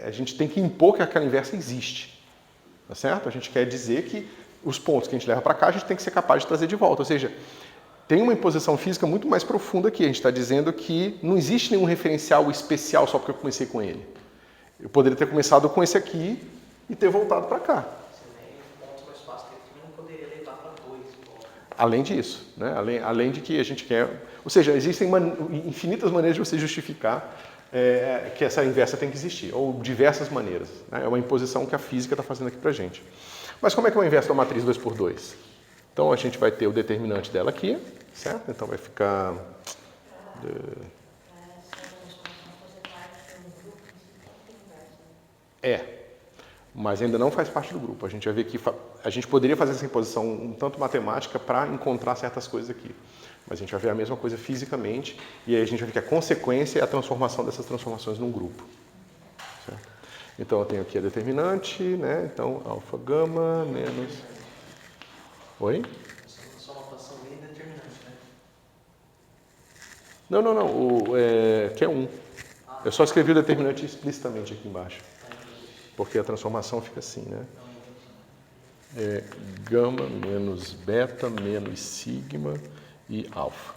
a gente tem que impor que aquela inversa existe. Tá certo? A gente quer dizer que os pontos que a gente leva para cá, a gente tem que ser capaz de trazer de volta. Ou seja, tem uma imposição física muito mais profunda aqui. A gente está dizendo que não existe nenhum referencial especial só porque eu comecei com ele. Eu poderia ter começado com esse aqui e ter voltado para cá. Além disso, né? Além de que a gente quer... Ou seja, existem infinitas maneiras de você justificar que essa inversa tem que existir, ou diversas maneiras. Né? É uma imposição que a física está fazendo aqui para a gente. Mas como é que é o inverso da matriz 2×2? Então, a gente vai ter o determinante dela aqui, certo? Então, vai ficar... Mas ainda não faz parte do grupo. A gente vai ver que a gente poderia fazer essa imposição um tanto matemática para encontrar certas coisas aqui. Mas a gente vai ver a mesma coisa fisicamente e aí a gente vai ver que a consequência é a transformação dessas transformações num grupo. Certo? Então, eu tenho aqui a determinante, né? Então, alfa, gama, menos... Oi? Só uma notação bem determinante, né? Não. Que é 1. Eu só escrevi o determinante explicitamente aqui embaixo. Porque a transformação fica assim, né? Gama menos beta menos sigma e alfa.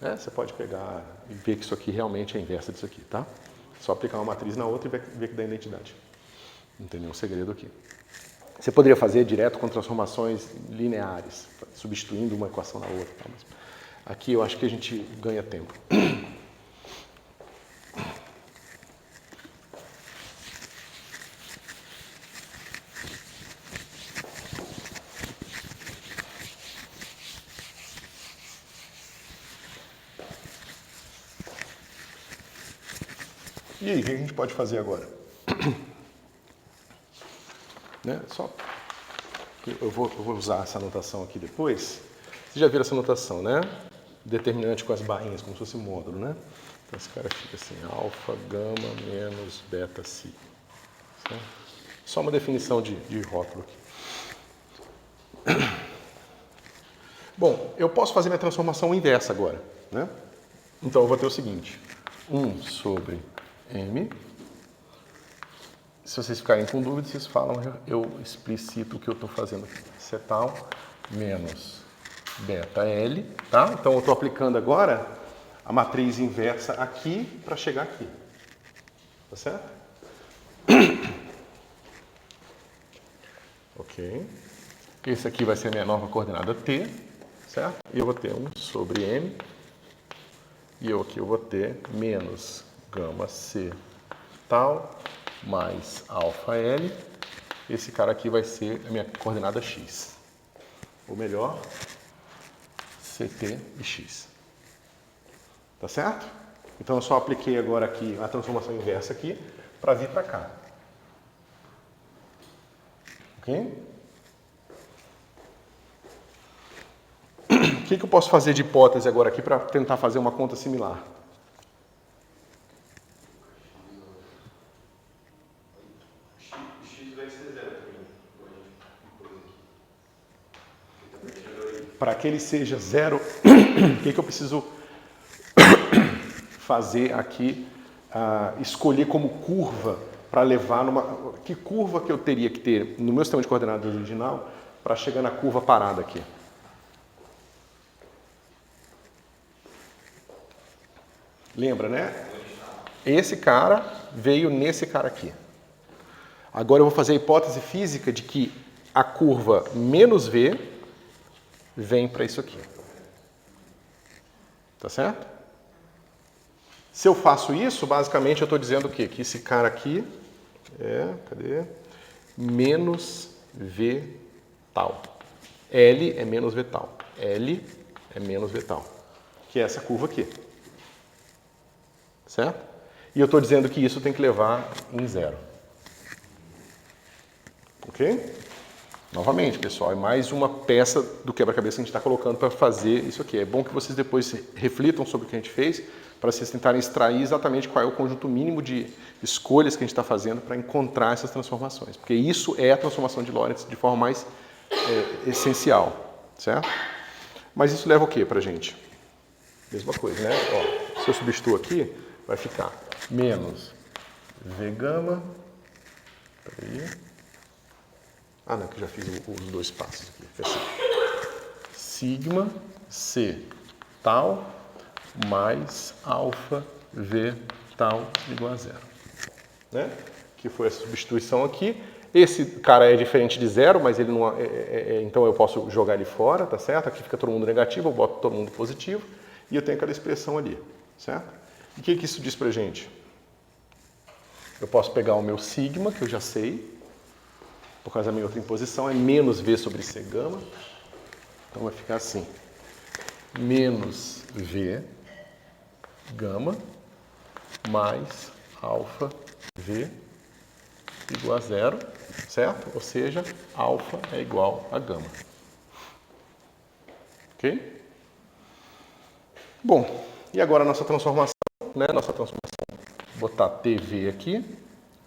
Você pode pegar e ver que isso aqui realmente é a inversa disso aqui, tá? Só aplicar uma matriz na outra e ver que dá identidade. Não tem nenhum segredo aqui. Você poderia fazer direto com transformações lineares, substituindo uma equação na outra. Tá? Mas aqui eu acho que a gente ganha tempo. E aí, o que a gente pode fazer agora? Né? Eu vou usar essa anotação aqui depois. Vocês já viram essa anotação, né? Determinante com as barrinhas, como se fosse módulo, né? Então, esse cara fica assim, alfa, gama, menos, beta, si. Certo? Só uma definição de rótulo aqui. Bom, eu posso fazer minha transformação inversa agora, né? Então, eu vou ter o seguinte. 1 sobre m. Se vocês ficarem com dúvida, vocês falam, eu explicito o que eu estou fazendo aqui. Cetal menos beta L, tá? Então, eu estou aplicando agora a matriz inversa aqui para chegar aqui. Tá certo? Ok. Esse aqui vai ser a minha nova coordenada t, certo? E eu vou ter 1 sobre m. E aqui eu vou ter menos gama c tal mais alfa L. Esse cara aqui vai ser a minha coordenada x. Ou melhor, CT e x. Tá certo? Então eu só apliquei agora aqui a transformação inversa aqui para vir para cá. Ok? O que eu posso fazer de hipótese agora aqui para tentar fazer uma conta similar? O x vai ser zero também. Para que ele seja zero, o que eu preciso fazer aqui? Escolher como curva para levar numa... Que curva que eu teria que ter no meu sistema de coordenadas original para chegar na curva parada aqui? Lembra, né? Esse cara veio nesse cara aqui. Agora eu vou fazer a hipótese física de que a curva menos V vem para isso aqui. Tá certo? Se eu faço isso, basicamente eu estou dizendo o quê? Que esse cara aqui cadê? Menos V tal. L é menos V tal. L é menos V tal. Que é essa curva aqui. Certo? E eu estou dizendo que isso tem que levar em zero. Ok? Novamente, pessoal, é mais uma peça do quebra-cabeça que a gente está colocando para fazer isso aqui. É bom que vocês depois reflitam sobre o que a gente fez, para vocês tentarem extrair exatamente qual é o conjunto mínimo de escolhas que a gente está fazendo para encontrar essas transformações. Porque isso é a transformação de Lorentz de forma mais essencial. Certo? Mas isso leva o que para a gente? Mesma coisa, né? Ó, se eu substituo aqui, vai ficar menos V gama. Peraí. Ah, não, que eu já fiz os dois passos aqui. Assim. Sigma C tal mais alfa V tal igual a zero. Né? Que foi essa substituição aqui. Esse cara é diferente de zero, mas ele não então eu posso jogar ele fora, tá certo? Aqui fica todo mundo negativo, eu boto todo mundo positivo e eu tenho aquela expressão ali, certo? E o que isso diz pra gente? Eu posso pegar o meu sigma, que eu já sei, por causa da minha outra imposição, é menos V sobre C gama. Então vai ficar assim. Menos V gama mais alfa V igual a zero, certo? Ou seja, alfa é igual a gama. Ok? Bom, e agora a nossa transformação, né? Nossa transformação. Vou botar TV aqui.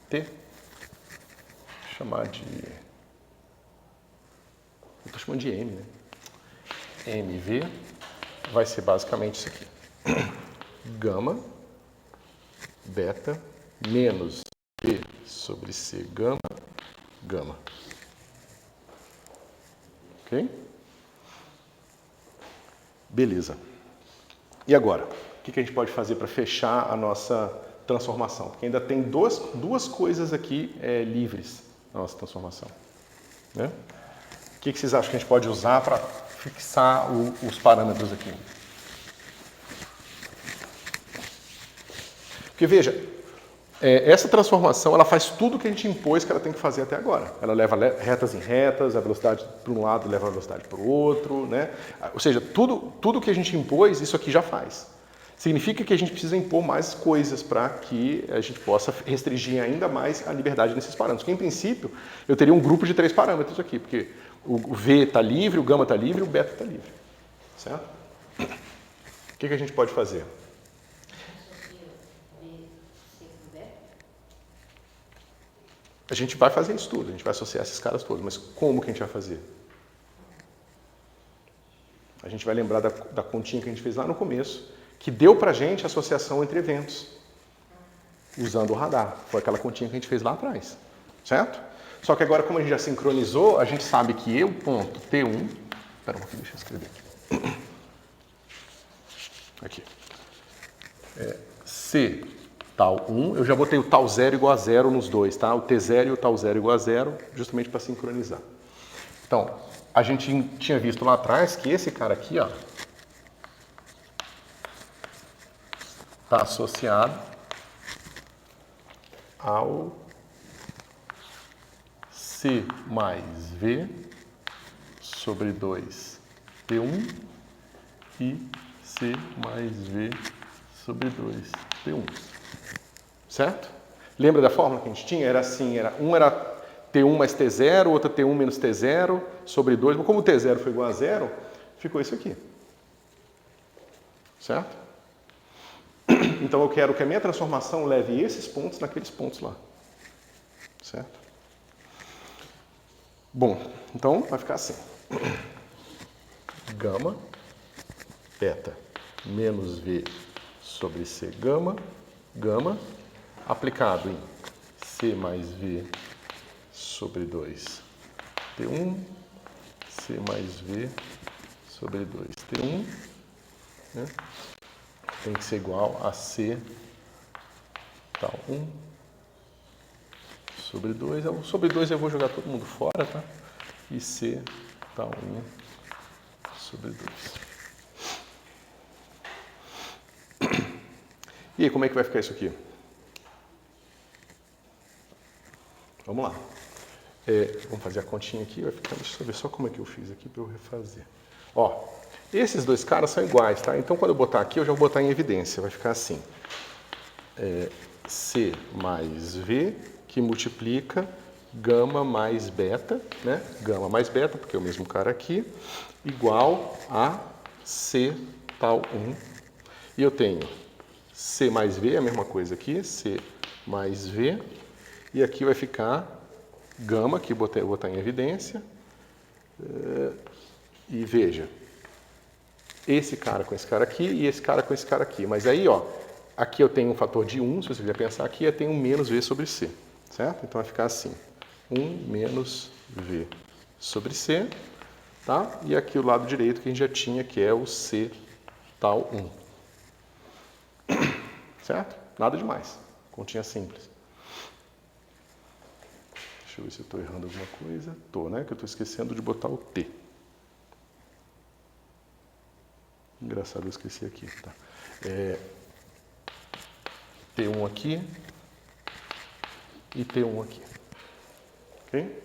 T. Chamar de... Eu estou chamando de M, né? MV vai ser basicamente isso aqui. Gama, beta, menos V sobre C gama, gama. Ok? Beleza. E agora? O que a gente pode fazer para fechar a nossa transformação? Porque ainda tem duas coisas aqui livres na nossa transformação. Né? O que vocês acham que a gente pode usar para fixar os parâmetros aqui? Porque veja, essa transformação ela faz tudo o que a gente impôs que ela tem que fazer até agora. Ela leva retas em retas, a velocidade para um lado leva a velocidade para o outro, né? Ou seja, tudo que a gente impôs, isso aqui já faz. Significa que a gente precisa impor mais coisas para que a gente possa restringir ainda mais a liberdade nesses parâmetros. Porque, em princípio, eu teria um grupo de 3 parâmetros aqui, porque o V está livre, o gama está livre e o beta está livre. Certo? O que a gente pode fazer? A gente vai fazer isso tudo, a gente vai associar esses caras todos, mas como que a gente vai fazer? A gente vai lembrar da continha que a gente fez lá no começo, que deu pra gente a associação entre eventos, usando o radar. Foi aquela continha que a gente fez lá atrás, certo? Só que agora, como a gente já sincronizou, a gente sabe que o ponto T1... Espera um pouquinho, deixa eu escrever aqui. C tal 1, eu já botei o tal 0 igual a 0 nos dois, tá? O T0 e o tal 0 igual a 0, justamente para sincronizar. Então, a gente tinha visto lá atrás que esse cara aqui, ó, está associado ao C mais V sobre 2 T1 e C mais V sobre 2T1. Certo? Lembra da fórmula que a gente tinha? Era assim, um era T1 mais T0, outra T1 menos T0 sobre 2. Como o T0 foi igual a 0, ficou isso aqui. Certo? Então eu quero que a minha transformação leve esses pontos naqueles pontos lá. Certo? Bom, então vai ficar assim. Gama, beta, menos V sobre C gama, gama, aplicado em C mais V sobre 2 T1, C mais V sobre 2 T1, né? Tem que ser igual a C tal 1 sobre 2. O sobre 2 eu vou jogar todo mundo fora, tá? E C tal 1 sobre 2. E aí, como é que vai ficar isso aqui? Vamos lá. Vamos fazer a continha aqui. Vai ficar, deixa eu ver só como é que eu fiz aqui para eu refazer. Ó, esses dois caras são iguais, tá? Então, quando eu botar aqui, eu já vou botar em evidência. Vai ficar assim. C mais V, que multiplica gama mais beta, né? Gama mais beta, porque é o mesmo cara aqui, igual a C tal 1. E eu tenho C mais V, a mesma coisa aqui, C mais V, e aqui vai ficar gama, que eu vou botar em evidência, e veja, esse cara com esse cara aqui e esse cara com esse cara aqui. Mas aí, ó, aqui eu tenho um fator de 1, se você quiser pensar aqui, eu tenho um menos V sobre C, certo? Então vai ficar assim, 1 menos V sobre C, tá? E aqui o lado direito que a gente já tinha, que é o C tal 1. Certo? Nada demais. Continha simples. Deixa eu ver se eu estou errando alguma coisa. Estou, né? Que eu estou esquecendo de botar o T. Engraçado, eu esqueci aqui. Tá. T1 aqui e T1 aqui. Ok?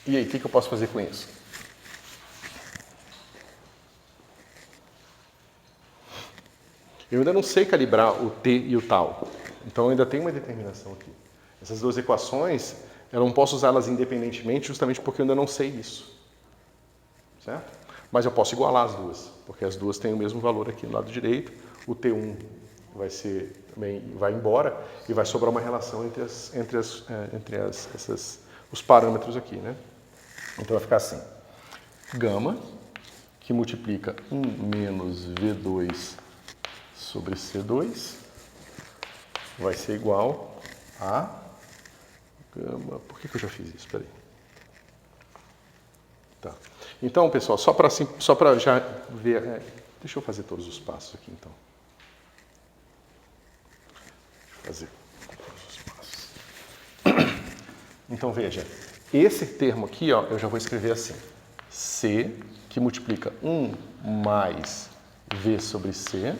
E aí, o que eu posso fazer com isso? Eu ainda não sei calibrar o T e o tal. Então, eu ainda tenho uma determinação aqui. Essas duas equações, eu não posso usá-las independentemente justamente porque eu ainda não sei isso. Certo? Mas eu posso igualar as duas, porque as duas têm o mesmo valor aqui no lado direito. O T1 vai embora e vai sobrar uma relação entre os parâmetros aqui, né? Então vai ficar assim. Gama, que multiplica 1 menos V2 sobre C2, vai ser igual a gama... Por que eu já fiz isso? Espera aí. Tá. Então, pessoal, só para já ver... deixa eu fazer todos os passos aqui, então. Deixa eu fazer todos os passos. Então, veja. Esse termo aqui, ó, eu já vou escrever assim. C, que multiplica 1 mais V sobre C,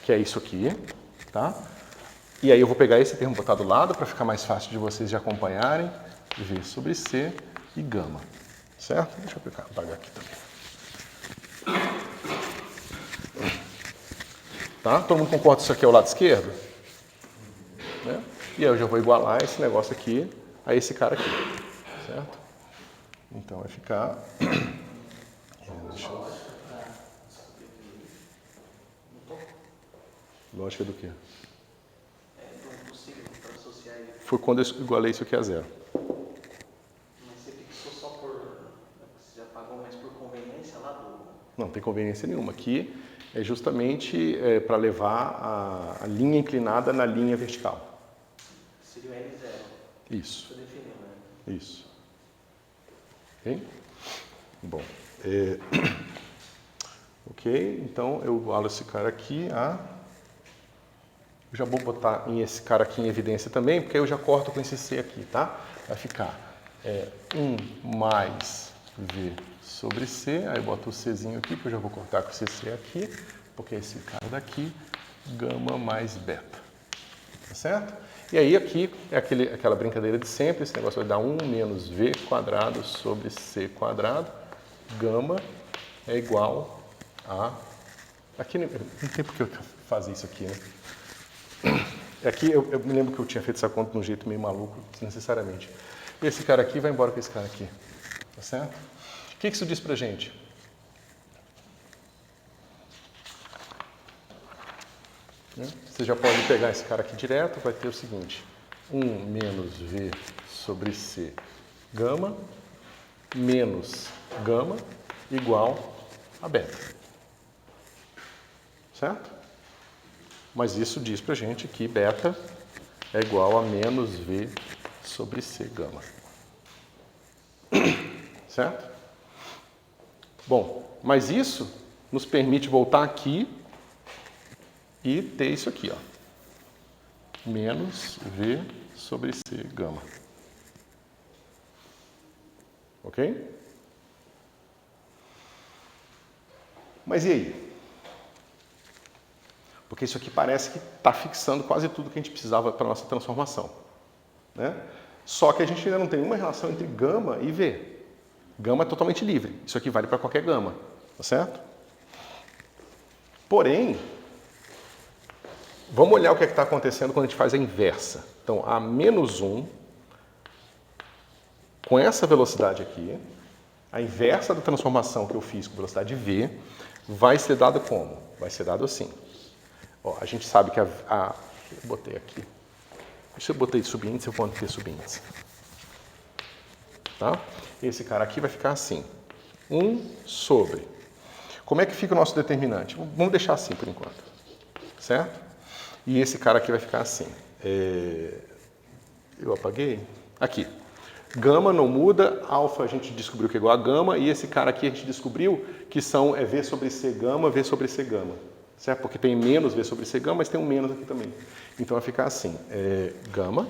que é isso aqui, tá? E aí eu vou pegar esse termo e botar do lado para ficar mais fácil de vocês de acompanharem. V sobre C e gama. Certo? Deixa eu apagar aqui também. Tá? Todo mundo concorda que isso aqui é o lado esquerdo? Né? E aí eu já vou igualar esse negócio aqui a esse cara aqui. Certo? Então vai ficar... Lógica do quê? Foi quando eu igualei isso aqui a 0. Mas você fixou só por... Você já pagou mais por conveniência lá do... Não tem conveniência nenhuma. Aqui é justamente para levar a linha inclinada na linha vertical. Seria o L0. Isso. Você definiu, né? Isso. Ok? Bom. Ok, então eu igualo esse cara aqui a... Eu já vou botar esse cara aqui em evidência também, porque aí eu já corto com esse C aqui, tá? Vai ficar 1 mais V sobre C, aí eu boto o Czinho aqui, que eu já vou cortar com esse C aqui, porque é esse cara daqui, gama mais beta. Tá certo? E aí aqui é aquela brincadeira de sempre, esse negócio vai dar 1 menos V quadrado sobre C quadrado, gama é igual a... Aqui não tem por que eu fazer isso aqui, né? Aqui eu me lembro que eu tinha feito essa conta de um jeito meio maluco, desnecessariamente. Esse cara aqui vai embora com esse cara aqui. Tá certo? O que isso diz pra gente? Você já pode pegar esse cara aqui direto, vai ter o seguinte: 1 menos V sobre C gama menos gama igual a beta. Certo? Mas isso diz pra gente que beta é igual a menos V sobre C gama. Certo? Bom, mas isso nos permite voltar aqui e ter isso aqui, ó. Menos V sobre C gama. Ok? Mas e aí? Porque isso aqui parece que está fixando quase tudo que a gente precisava para a nossa transformação. Né? Só que a gente ainda não tem nenhuma relação entre gama e V. Gama é totalmente livre. Isso aqui vale para qualquer gama. Tá certo? Porém, vamos olhar o que está acontecendo quando a gente faz a inversa. Então, a menos 1, com essa velocidade aqui, a inversa da transformação que eu fiz com velocidade V, vai ser dado como? Vai ser dado assim. Ó, a gente sabe que eu botei aqui. Se eu botei subíndice, eu vou ter subíndice. Tá? Esse cara aqui vai ficar assim. 1 sobre. Como é que fica o nosso determinante? Vamos deixar assim por enquanto. Certo? E esse cara aqui vai ficar assim. Eu apaguei? Aqui. Gama não muda, alfa a gente descobriu que é igual a gama, e esse cara aqui a gente descobriu que é V sobre C gama, V sobre C gama. Certo? Porque tem menos V sobre C gama, mas tem um menos aqui também. Então vai ficar assim. Gama,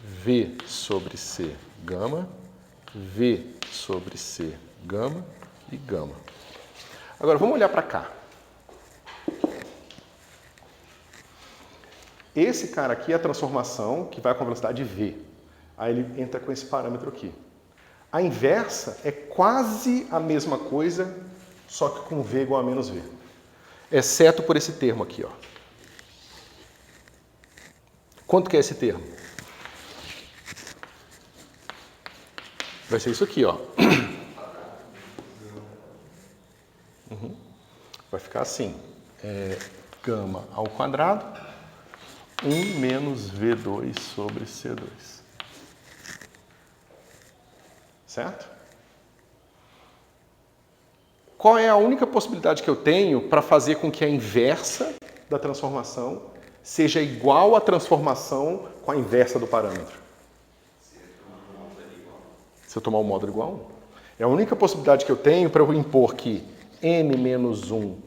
V sobre C gama, V sobre C gama e gama. Agora vamos olhar para cá. Esse cara aqui é a transformação que vai com a velocidade V. Aí ele entra com esse parâmetro aqui. A inversa é quase a mesma coisa, só que com V igual a menos V. Exceto por esse termo aqui, ó. Quanto que é esse termo? Vai ser isso aqui, ó. Vai ficar assim. Gama ao quadrado, 1 menos V2 sobre C2. Certo? Qual é a única possibilidade que eu tenho para fazer com que a inversa da transformação seja igual à transformação com a inversa do parâmetro? Se eu tomar o módulo igual a 1. É a única possibilidade que eu tenho para eu impor que m menos 1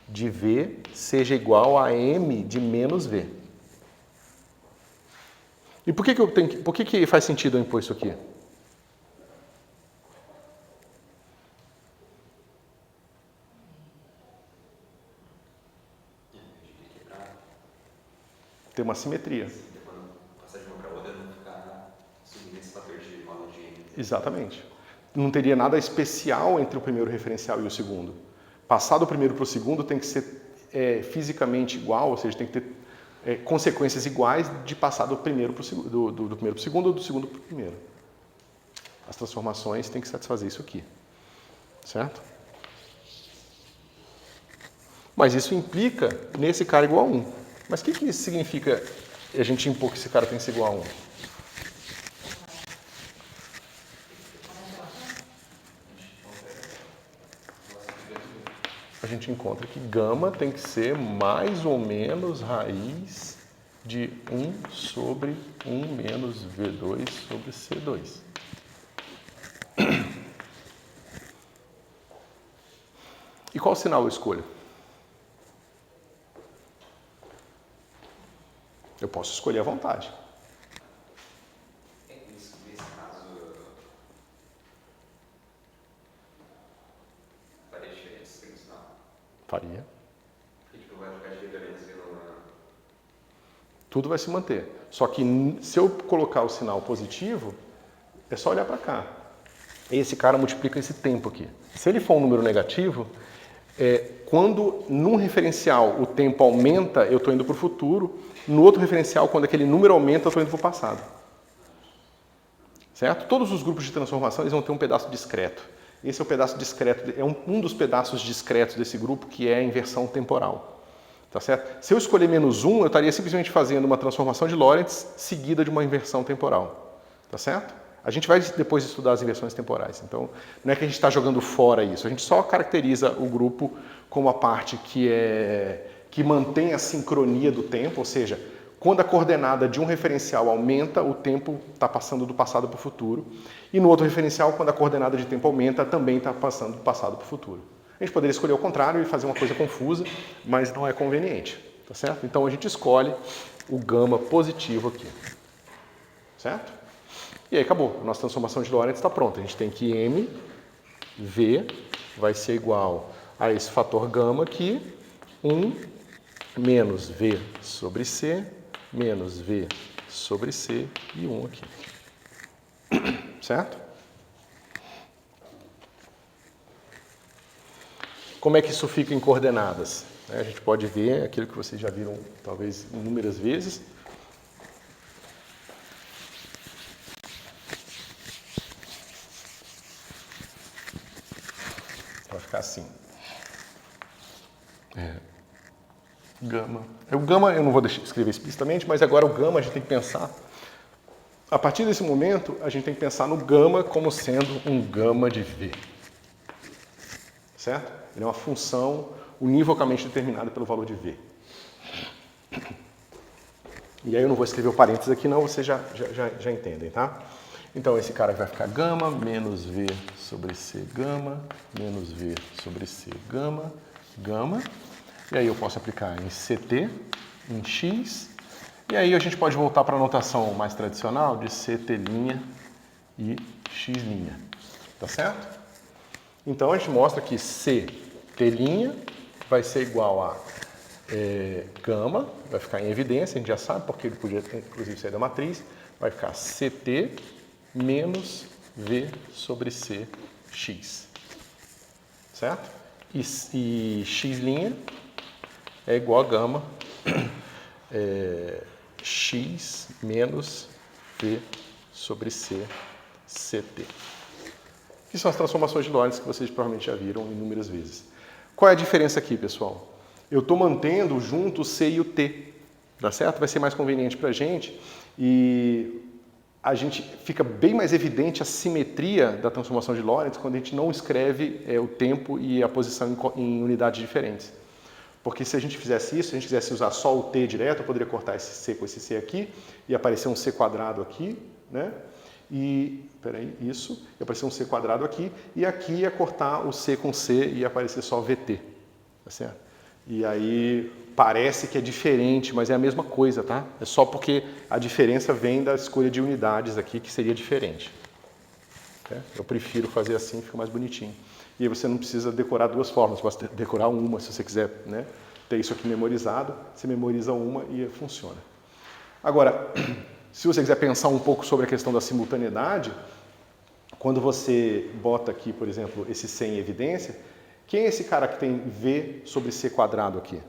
de V seja igual a m de menos V. E por que faz sentido eu impor isso aqui? Tem uma simetria. Quando passar de uma para outra, não ficar subindo esse fator de modo de N. Exatamente. Não teria nada especial entre o primeiro referencial e o segundo. Passar do primeiro para o segundo tem que ser fisicamente igual, ou seja, tem que ter consequências iguais de passar do primeiro para o segundo, do primeiro para o segundo ou do segundo para o primeiro. As transformações têm que satisfazer isso aqui. Certo? Mas isso implica nesse cara igual a 1. Mas o que isso significa a gente impor que esse cara tem que ser igual a 1? A gente encontra que gama tem que ser mais ou menos raiz de 1 sobre 1 menos V2 sobre C2. E qual sinal eu escolho? Eu posso escolher à vontade. Nesse caso, faria diferença esse sinal? Faria. Porque tipo, vai ficar de referência no... Tudo vai se manter. Só que se eu colocar o sinal positivo, é só olhar para cá. esse cara multiplica esse tempo aqui. Se ele for um número negativo, quando num referencial o tempo aumenta, eu estou indo para o futuro. No outro referencial, quando aquele número aumenta, eu estou indo para o passado. Certo? Todos os grupos de transformação eles vão ter um pedaço discreto. Esse é o pedaço discreto, é um dos pedaços discretos desse grupo, que é a inversão temporal. Tá certo? Se eu escolher -1, eu estaria simplesmente fazendo uma transformação de Lorentz seguida de uma inversão temporal. Tá certo? A gente vai depois estudar as inversões temporais. Então, não é que a gente está jogando fora isso. A gente só caracteriza o grupo como a parte que mantém a sincronia do tempo, ou seja, quando a coordenada de um referencial aumenta, o tempo está passando do passado para o futuro. E no outro referencial, quando a coordenada de tempo aumenta, também está passando do passado para o futuro. A gente poderia escolher o contrário e fazer uma coisa confusa, mas não é conveniente. Tá certo? Então a gente escolhe o gama positivo aqui. Certo? E aí acabou. A nossa transformação de Lorentz está pronta. A gente tem que mv vai ser igual a esse fator gama aqui, 1 menos v sobre c, menos v sobre c e 1 aqui. Certo? Como é que isso fica em coordenadas? A gente pode ver aquilo que vocês já viram talvez inúmeras vezes. Vai ficar assim. Gama. O gama eu não vou escrever explicitamente, mas agora o gama a gente tem que pensar. A partir desse momento, a gente tem que pensar no gama como sendo um gama de V. Certo? Ele é uma função univocamente determinada pelo valor de V. E aí eu não vou escrever o parênteses aqui não, vocês já entendem, tá? Então esse cara vai ficar gama menos V sobre C gama, menos V sobre C gama, gama. E aí eu posso aplicar em CT, em X. E aí a gente pode voltar para a notação mais tradicional de CT' e X'. Tá certo? Então a gente mostra que CT' vai ser igual a gama, vai ficar em evidência, a gente já sabe, porque ele podia inclusive sair da matriz, vai ficar CT menos V sobre C X. Certo? E X' é igual a gama X menos V sobre C CT. Que são as transformações de Lorentz que vocês provavelmente já viram inúmeras vezes. Qual é a diferença aqui, pessoal? Eu estou mantendo junto o C e o T, tá certo? Vai ser mais conveniente para a gente e a gente fica bem mais evidente a simetria da transformação de Lorentz quando a gente não escreve o tempo e a posição em unidades diferentes. Porque se a gente fizesse isso, se a gente quisesse usar só o T direto, eu poderia cortar esse C com esse C aqui e aparecer um C quadrado aqui, né? E, isso, ia aparecer um C quadrado aqui, e aqui ia cortar o C com C e ia aparecer só VT, tá certo? E aí parece que é diferente, mas é a mesma coisa, tá? É só porque a diferença vem da escolha de unidades aqui, que seria diferente. Eu prefiro fazer assim, fica mais bonitinho. E aí você não precisa decorar duas formas, você pode decorar uma, se você quiser, né, ter isso aqui memorizado, você memoriza uma e funciona. Agora, se você quiser pensar um pouco sobre a questão da simultaneidade, quando você bota aqui, por exemplo, esse C em evidência, quem é esse cara que tem V sobre C quadrado aqui?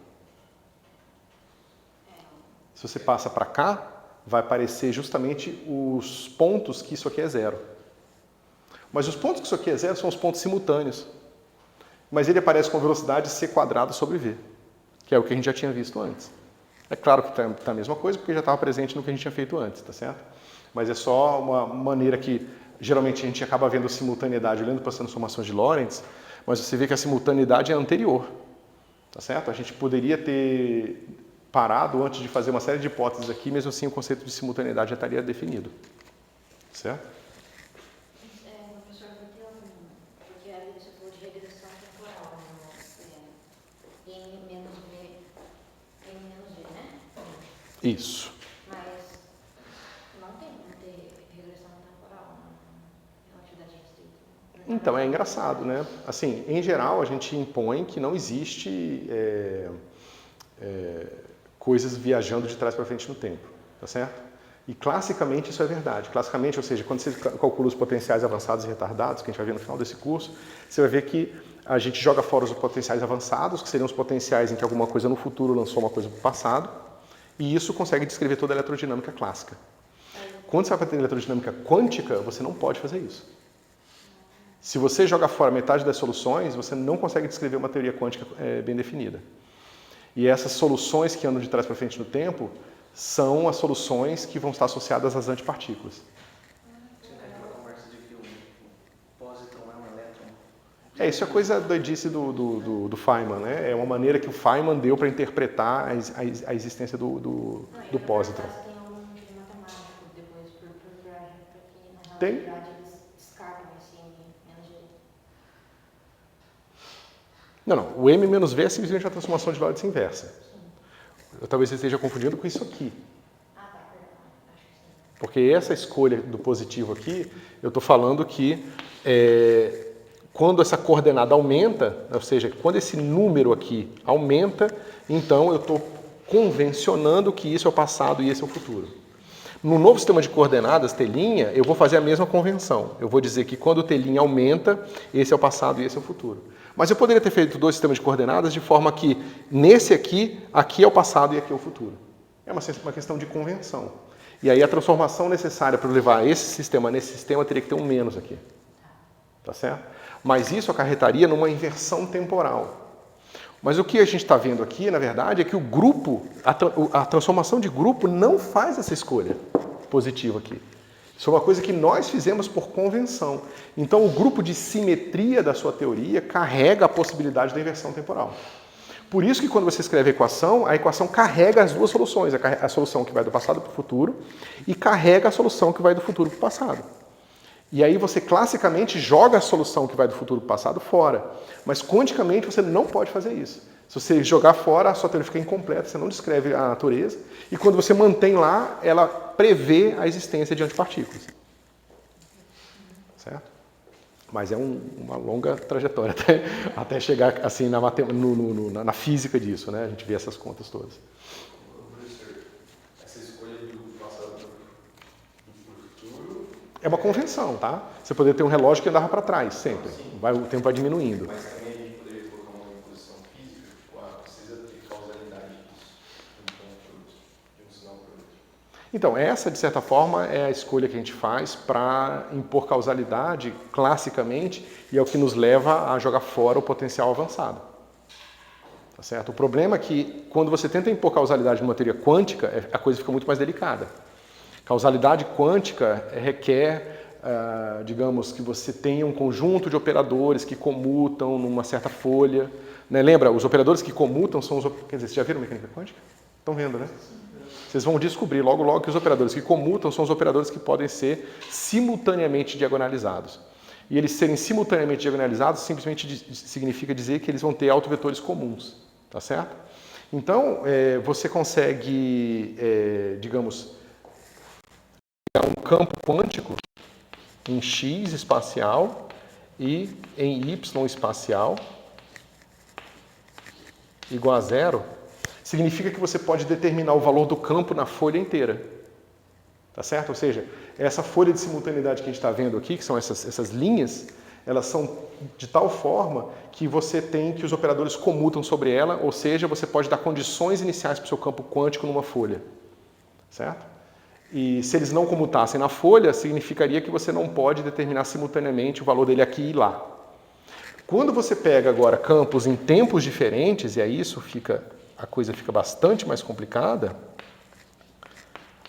Se você passa para cá, vai aparecer justamente os pontos que isso aqui é zero. Mas os pontos que isso aqui é zero são os pontos simultâneos. Mas ele aparece com velocidade C quadrado sobre V, que é o que a gente já tinha visto antes. É claro que está a mesma coisa, porque já estava presente no que a gente tinha feito antes, tá certo? Mas é só uma maneira que, geralmente, a gente acaba vendo simultaneidade olhando para as transformações de Lorentz, mas você vê que a simultaneidade é anterior, tá certo? A gente poderia ter parado antes de fazer uma série de hipóteses aqui, mesmo assim o conceito de simultaneidade já estaria definido, certo? Professor, porque ali você falou de regressão temporal, em menos V, né? Isso. Mas não tem como ter regressão temporal na atividade restrita. Então, é engraçado, né? Assim, em geral, a gente impõe que não existe coisas viajando de trás para frente no tempo, tá certo? E classicamente isso é verdade. Classicamente, ou seja, quando você calcula os potenciais avançados e retardados, que a gente vai ver no final desse curso, você vai ver que a gente joga fora os potenciais avançados, que seriam os potenciais em que alguma coisa no futuro lançou uma coisa para o passado, e isso consegue descrever toda a eletrodinâmica clássica. Quando você vai para a eletrodinâmica quântica, você não pode fazer isso. Se você joga fora metade das soluções, você não consegue descrever uma teoria quântica bem definida. E essas soluções que andam de trás para frente no tempo são as soluções que vão estar associadas às antipartículas. Você tem aquela conversa de que o pósitron é um elétron. Isso é coisa doidice do Feynman, né? É uma maneira que o Feynman deu para interpretar a existência do pósitron. Tem algum de matemático depois por trás, porque na Tem. realidade eles descartam esse M-G. Não. O M-V é simplesmente a transformação de Lorentz inversa. Talvez você esteja confundindo com isso aqui. Ah, tá, perdão. Acho que sim. Porque essa escolha do positivo aqui, eu estou falando que quando essa coordenada aumenta, ou seja, quando esse número aqui aumenta, então eu estou convencionando que isso é o passado e esse é o futuro. No novo sistema de coordenadas, T', eu vou fazer a mesma convenção. Eu vou dizer que quando o T' aumenta, esse é o passado e esse é o futuro. Mas eu poderia ter feito dois sistemas de coordenadas de forma que nesse aqui é o passado e aqui é o futuro. É uma questão de convenção. E aí a transformação necessária para levar esse sistema nesse sistema teria que ter um menos aqui. Tá certo? Mas isso acarretaria numa inversão temporal. Mas o que a gente está vendo aqui, na verdade, é que o grupo, a transformação de grupo não faz essa escolha positiva aqui. Isso é uma coisa que nós fizemos por convenção. Então, o grupo de simetria da sua teoria carrega a possibilidade da inversão temporal. Por isso que quando você escreve a equação carrega as duas soluções. A solução que vai do passado para o futuro e carrega a solução que vai do futuro para o passado. E aí você classicamente joga a solução que vai do futuro para o passado fora. Mas quanticamente você não pode fazer isso. Se você jogar fora, a sua teoria fica incompleta, você não descreve a natureza. E quando você mantém lá, ela prevê a existência de antipartículas. Certo? Mas é uma longa trajetória até chegar assim na física disso, né? A gente vê essas contas todas. Professor, essa escolha do passado para o futuro... É uma convenção, tá? Você poderia ter um relógio que andava para trás, sempre. O tempo vai diminuindo. Mas também a gente poderia colocar uma imposição física, tipo, precisa ter causalidade disso, de um ponto para o outro, de um sinal para o outro. Então, essa, de certa forma, é a escolha que a gente faz para impor causalidade, classicamente, e é o que nos leva a jogar fora o potencial avançado. Tá certo? O problema é que, quando você tenta impor causalidade numa teoria quântica, a coisa fica muito mais delicada. Causalidade quântica requer, digamos, que você tenha um conjunto de operadores que comutam numa certa folha. Né? Lembra, os operadores que comutam são os... Quer dizer, vocês já viram mecânica quântica? Estão vendo, né? Vocês vão descobrir logo que os operadores que comutam são os operadores que podem ser simultaneamente diagonalizados. E eles serem simultaneamente diagonalizados simplesmente significa dizer que eles vão ter autovetores comuns. Tá certo? Então, você consegue, digamos, um campo quântico em x espacial e em y espacial igual a zero, significa que você pode determinar o valor do campo na folha inteira. Tá certo? Ou seja, essa folha de simultaneidade que a gente está vendo aqui, que são essas linhas, elas são de tal forma que você tem que os operadores comutam sobre ela, ou seja, você pode dar condições iniciais para o seu campo quântico numa folha. Certo? E se eles não comutassem na folha, significaria que você não pode determinar simultaneamente o valor dele aqui e lá. Quando você pega agora campos em tempos diferentes, e aí a coisa fica bastante mais complicada,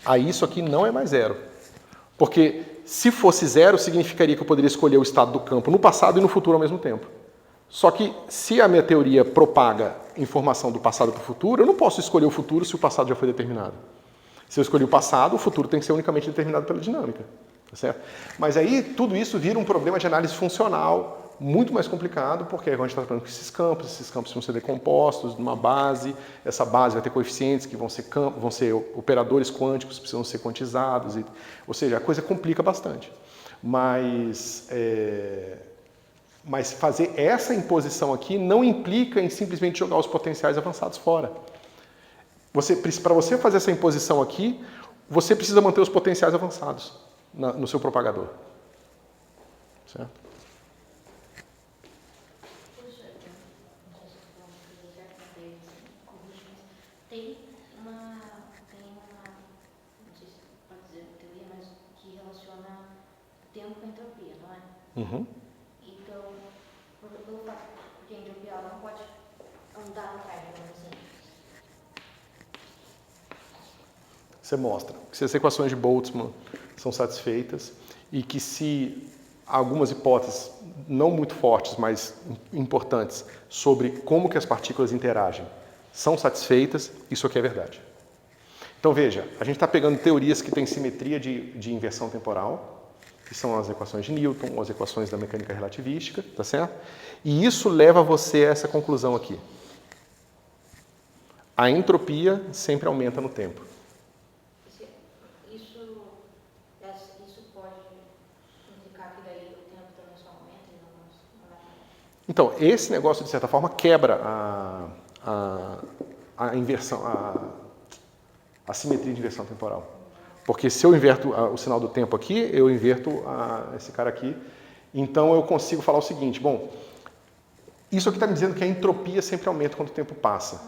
aí isso aqui não é mais zero. Porque se fosse zero, significaria que eu poderia escolher o estado do campo no passado e no futuro ao mesmo tempo. Só que se a minha teoria propaga informação do passado para o futuro, eu não posso escolher o futuro se o passado já foi determinado. Se eu escolhi o passado, o futuro tem que ser unicamente determinado pela dinâmica. Tá certo? Mas aí tudo isso vira um problema de análise funcional muito mais complicado, porque agora a gente está falando com esses campos vão ser decompostos numa base, essa base vai ter coeficientes que vão ser operadores quânticos que precisam ser quantizados, ou seja, a coisa complica bastante. Mas fazer essa imposição aqui não implica em simplesmente jogar os potenciais avançados fora. Para você fazer essa imposição aqui, você precisa manter os potenciais avançados no seu propagador. Certo? Puxa, não sei se eu estou falando certo, mas corrige, mas tem uma, não sei se pode dizer teoria, mas que relaciona tempo com entropia, não é? Uhum. Então, porque a entropia ela não pode andar atrás, digamos assim. Você mostra que se as equações de Boltzmann são satisfeitas e que se algumas hipóteses não muito fortes, mas importantes, sobre como que as partículas interagem são satisfeitas, isso aqui é verdade. Então veja, a gente está pegando teorias que têm simetria de inversão temporal, que são as equações de Newton, ou as equações da mecânica relativística, tá certo? E isso leva você a essa conclusão aqui. A entropia sempre aumenta no tempo. Isso pode implicar que daí o tempo também só aumenta e não vai. Então, esse negócio, de certa forma, quebra a inversão, a simetria de inversão temporal. Porque se eu inverto o sinal do tempo aqui, eu inverto esse cara aqui, então eu consigo falar o seguinte, bom, isso aqui está me dizendo que a entropia sempre aumenta quando o tempo passa,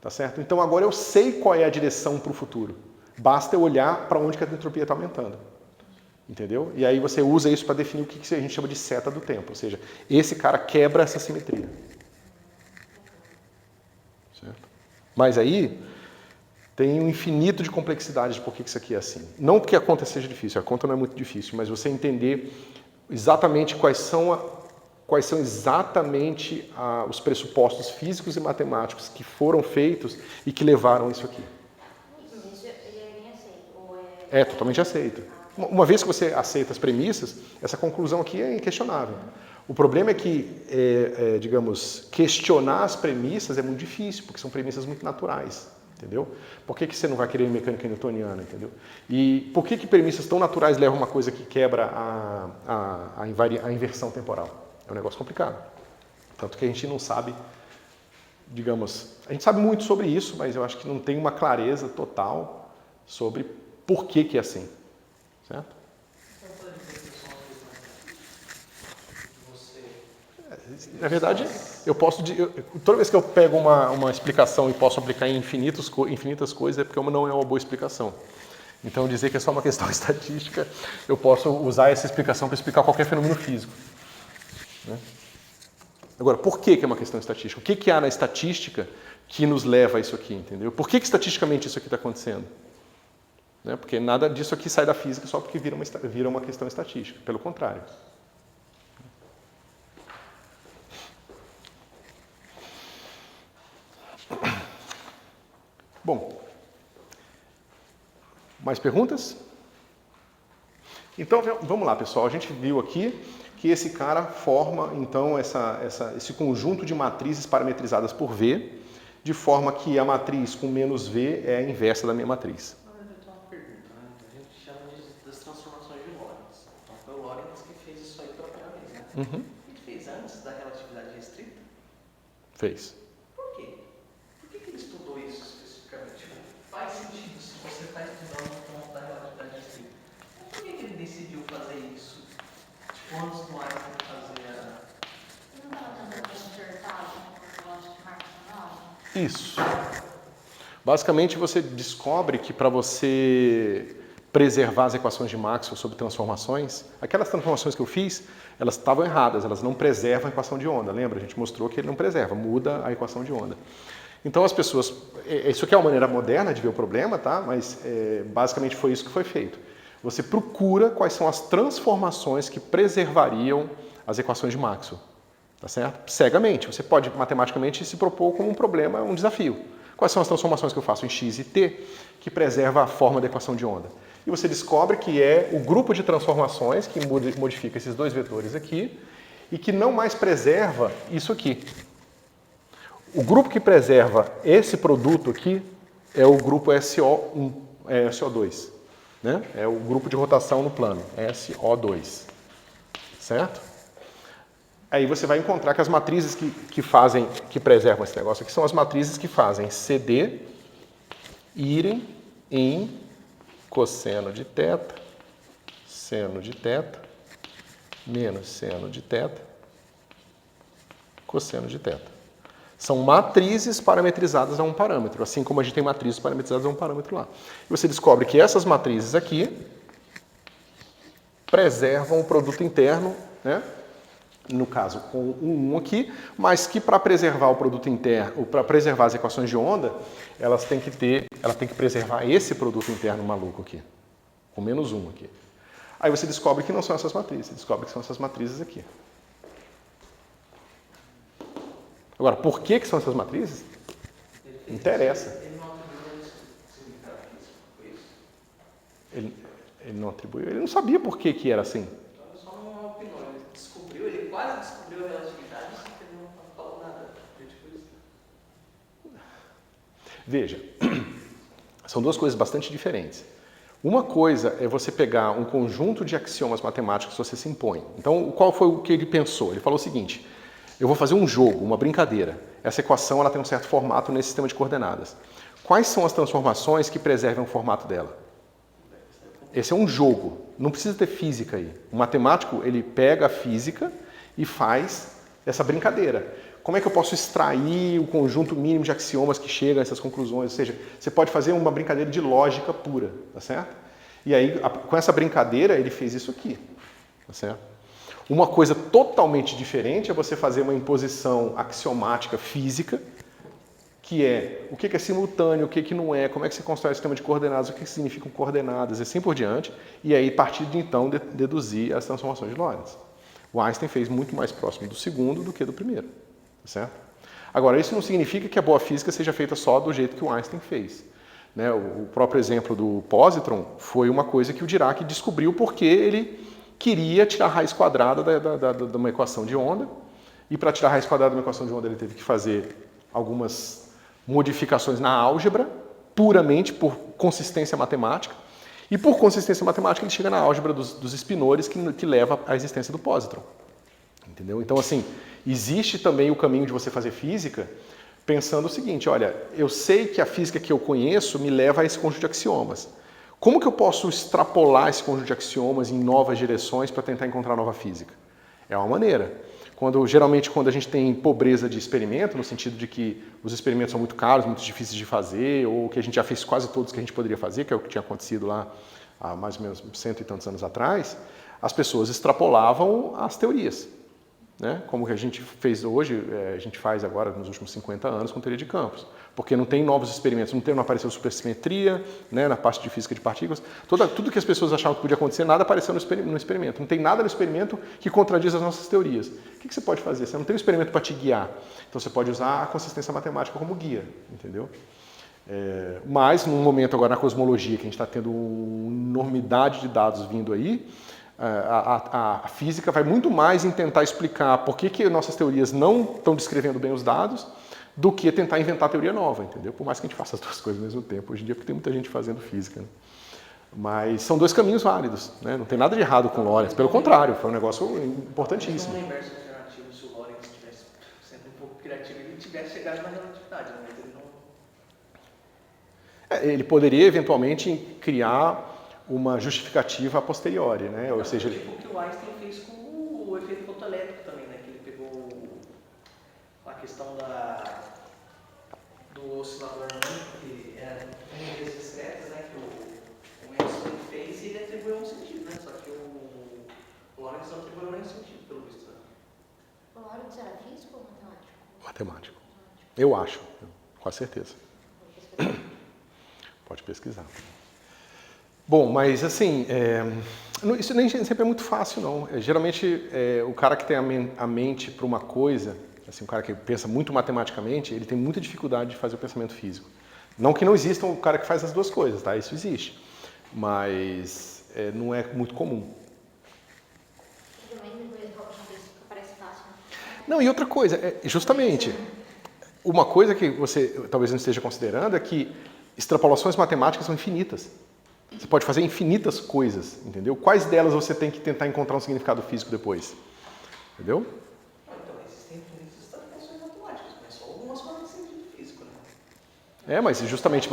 tá certo? Então agora eu sei qual é a direção para o futuro. Basta eu olhar para onde que a entropia está aumentando. Entendeu? E aí você usa isso para definir o que a gente chama de seta do tempo. Ou seja, esse cara quebra essa simetria. Certo? Mas aí tem um infinito de complexidade de por que isso aqui é assim. Não que a conta seja difícil, a conta não é muito difícil, mas você entender exatamente quais são exatamente os pressupostos físicos e matemáticos que foram feitos e que levaram isso aqui. Isso ele é bem aceito? Ou É totalmente aceito. Uma vez que você aceita as premissas, essa conclusão aqui é inquestionável. O problema é que, digamos, questionar as premissas é muito difícil, porque são premissas muito naturais, entendeu? Por que você não vai querer mecânica newtoniana, entendeu? E por que premissas tão naturais levam a uma coisa que quebra a inversão temporal? É um negócio complicado. Tanto que a gente não sabe, digamos, a gente sabe muito sobre isso, mas eu acho que não tem uma clareza total sobre por que é assim. Certo? Na verdade, eu posso. Toda vez que eu pego uma explicação e posso aplicar em infinitas coisas, é porque não é uma boa explicação. Então, dizer que é só uma questão estatística, eu posso usar essa explicação para explicar qualquer fenômeno físico. Né? Agora, por que é uma questão estatística? O que há na estatística que nos leva a isso aqui? Entendeu? Por que estatisticamente isso aqui está acontecendo? Né? Porque nada disso aqui sai da física só porque vira uma questão estatística. Pelo contrário. Bom, mais perguntas? Então, vamos lá, pessoal. A gente viu aqui que esse cara forma, então, esse conjunto de matrizes parametrizadas por V, de forma que a matriz com menos V é a inversa da minha matriz. Uhum. Ele fez antes da relatividade restrita? Fez. Por quê? Por que ele estudou isso especificamente? Tipo, faz sentido se você está estudando o ponto da relatividade restrita. Mas por que ele decidiu fazer isso? Tipo, antes do Einstein fazer a... Não estava tentando consertar o negócio de Marx? Isso. Basicamente, você descobre que para você preservar as equações de Maxwell sobre transformações, aquelas transformações que eu fiz, elas estavam erradas, elas não preservam a equação de onda. Lembra? A gente mostrou que ele não preserva, muda a equação de onda. Então as pessoas... Isso aqui é uma maneira moderna de ver o problema, tá? Mas basicamente foi isso que foi feito. Você procura quais são as transformações que preservariam as equações de Maxwell. Tá certo? Cegamente. Você pode matematicamente se propor como um problema, um desafio. Quais são as transformações que eu faço em x e t que preserva a forma da equação de onda? E você descobre que é o grupo de transformações que modifica esses dois vetores aqui e que não mais preserva isso aqui. O grupo que preserva esse produto aqui é o grupo SO1, SO2. Né? É o grupo de rotação no plano, SO2. Certo? Aí você vai encontrar que as matrizes que preservam esse negócio aqui são as matrizes que fazem CD irem em cosseno de θ, seno de θ, menos seno de θ, cosseno de θ. São matrizes parametrizadas a um parâmetro, assim como a gente tem matrizes parametrizadas a um parâmetro lá. E você descobre que essas matrizes aqui preservam o produto interno, né? No caso com um 1 aqui, mas que para preservar o produto interno, ou para preservar as equações de onda, ela tem que preservar esse produto interno maluco aqui, com menos 1 aqui. Aí você descobre que não são essas matrizes, você descobre que são essas matrizes aqui. Agora, por que são essas matrizes? Interessa. Ele não atribuiu esse significado físico, foi isso? Ele não atribuiu, ele não sabia por que era assim. Então ele só não opinou, ele descobriu, ele quase descobriu a relatividade, só que ele não falou nada. Tipo isso. Veja, são duas coisas bastante diferentes. Uma coisa é você pegar um conjunto de axiomas matemáticos que você se impõe. Então, qual foi o que ele pensou? Ele falou o seguinte: eu vou fazer um jogo, uma brincadeira. Essa equação ela tem um certo formato nesse sistema de coordenadas. Quais são as transformações que preservam o formato dela? Esse é um jogo, não precisa ter física aí. O matemático, ele pega a física e faz essa brincadeira. Como é que eu posso extrair o conjunto mínimo de axiomas que chegam a essas conclusões? Ou seja, você pode fazer uma brincadeira de lógica pura, tá certo? E aí, com essa brincadeira, ele fez isso aqui, tá certo? Uma coisa totalmente diferente é você fazer uma imposição axiomática física, que é o que é simultâneo, o que não é, como é que se constrói o sistema de coordenadas, o que significam coordenadas, e assim por diante, e aí, a partir de então, deduzir as transformações de Lorentz. O Einstein fez muito mais próximo do segundo do que do primeiro, tá certo? Agora, isso não significa que a boa física seja feita só do jeito que o Einstein fez. Né? O próprio exemplo do positron foi uma coisa que o Dirac descobriu porque ele queria tirar a raiz quadrada de uma equação de onda, e para tirar a raiz quadrada de uma equação de onda ele teve que fazer algumas modificações na álgebra, puramente por consistência matemática, e por consistência matemática ele chega na álgebra dos espinores que leva à existência do positron. Entendeu? Então, assim, existe também o caminho de você fazer física pensando o seguinte: olha, eu sei que a física que eu conheço me leva a esse conjunto de axiomas. Como que eu posso extrapolar esse conjunto de axiomas em novas direções para tentar encontrar nova física? É uma maneira. Geralmente, quando a gente tem pobreza de experimento, no sentido de que os experimentos são muito caros, muito difíceis de fazer, ou que a gente já fez quase todos que a gente poderia fazer, que é o que tinha acontecido lá há mais ou menos 100 e tantos anos atrás, as pessoas extrapolavam as teorias. Né? Como que a gente fez hoje, a gente faz agora nos últimos 50 anos com teoria de campos. Porque não tem novos experimentos, não apareceu supersimetria, né, na parte de física de partículas. Tudo que as pessoas achavam que podia acontecer, nada apareceu no experimento. Não tem nada no experimento que contradiz as nossas teorias. O que você pode fazer? Você não tem um experimento para te guiar. Então você pode usar a consistência matemática como guia, entendeu? Mas, num momento agora na cosmologia, que a gente está tendo uma enormidade de dados vindo aí, a física vai muito mais em tentar explicar por que nossas teorias não estão descrevendo bem os dados, do que tentar inventar teoria nova, entendeu? Por mais que a gente faça as duas coisas ao mesmo tempo hoje em dia, porque tem muita gente fazendo física. Né? Mas são dois caminhos válidos, né? Não tem nada de errado com o Lorentz, pelo contrário, foi um negócio importantíssimo. No inverso alternativo, se o Lorentz tivesse sendo um pouco criativo, ele tivesse chegado na relatividade, né? Mas ele não... Ele poderia, eventualmente, criar uma justificativa a posteriori, né? Ou seja, tipo o que o Einstein fez com o efeito fotoelétrico também, né? Que ele pegou a questão do oscilador harmônico, que era unidades discretas, né? Que o Einstein fez e ele atribuiu um sentido, né? Só que o Lorentz não atribuiu nenhum sentido, pelo visto. Né? O Lorentz era físico ou matemático? Matemático. Eu acho, com certeza. Pode pesquisar. Bom, mas assim, isso nem sempre é muito fácil, não. Geralmente, o cara que tem a mente para uma coisa, assim, um cara que pensa muito matematicamente, ele tem muita dificuldade de fazer o pensamento físico. Não que não exista um cara que faz as duas coisas, tá? Isso existe. Mas não é muito comum. E também depois parece fácil. Não, e outra coisa, justamente, uma coisa que você talvez não esteja considerando é que extrapolações matemáticas são infinitas. Você pode fazer infinitas coisas, entendeu? Quais delas você tem que tentar encontrar um significado físico depois? Entendeu? Então, existem infinitas extrapolações matemáticas, mas só algumas fazem sentido físico, né? Mas justamente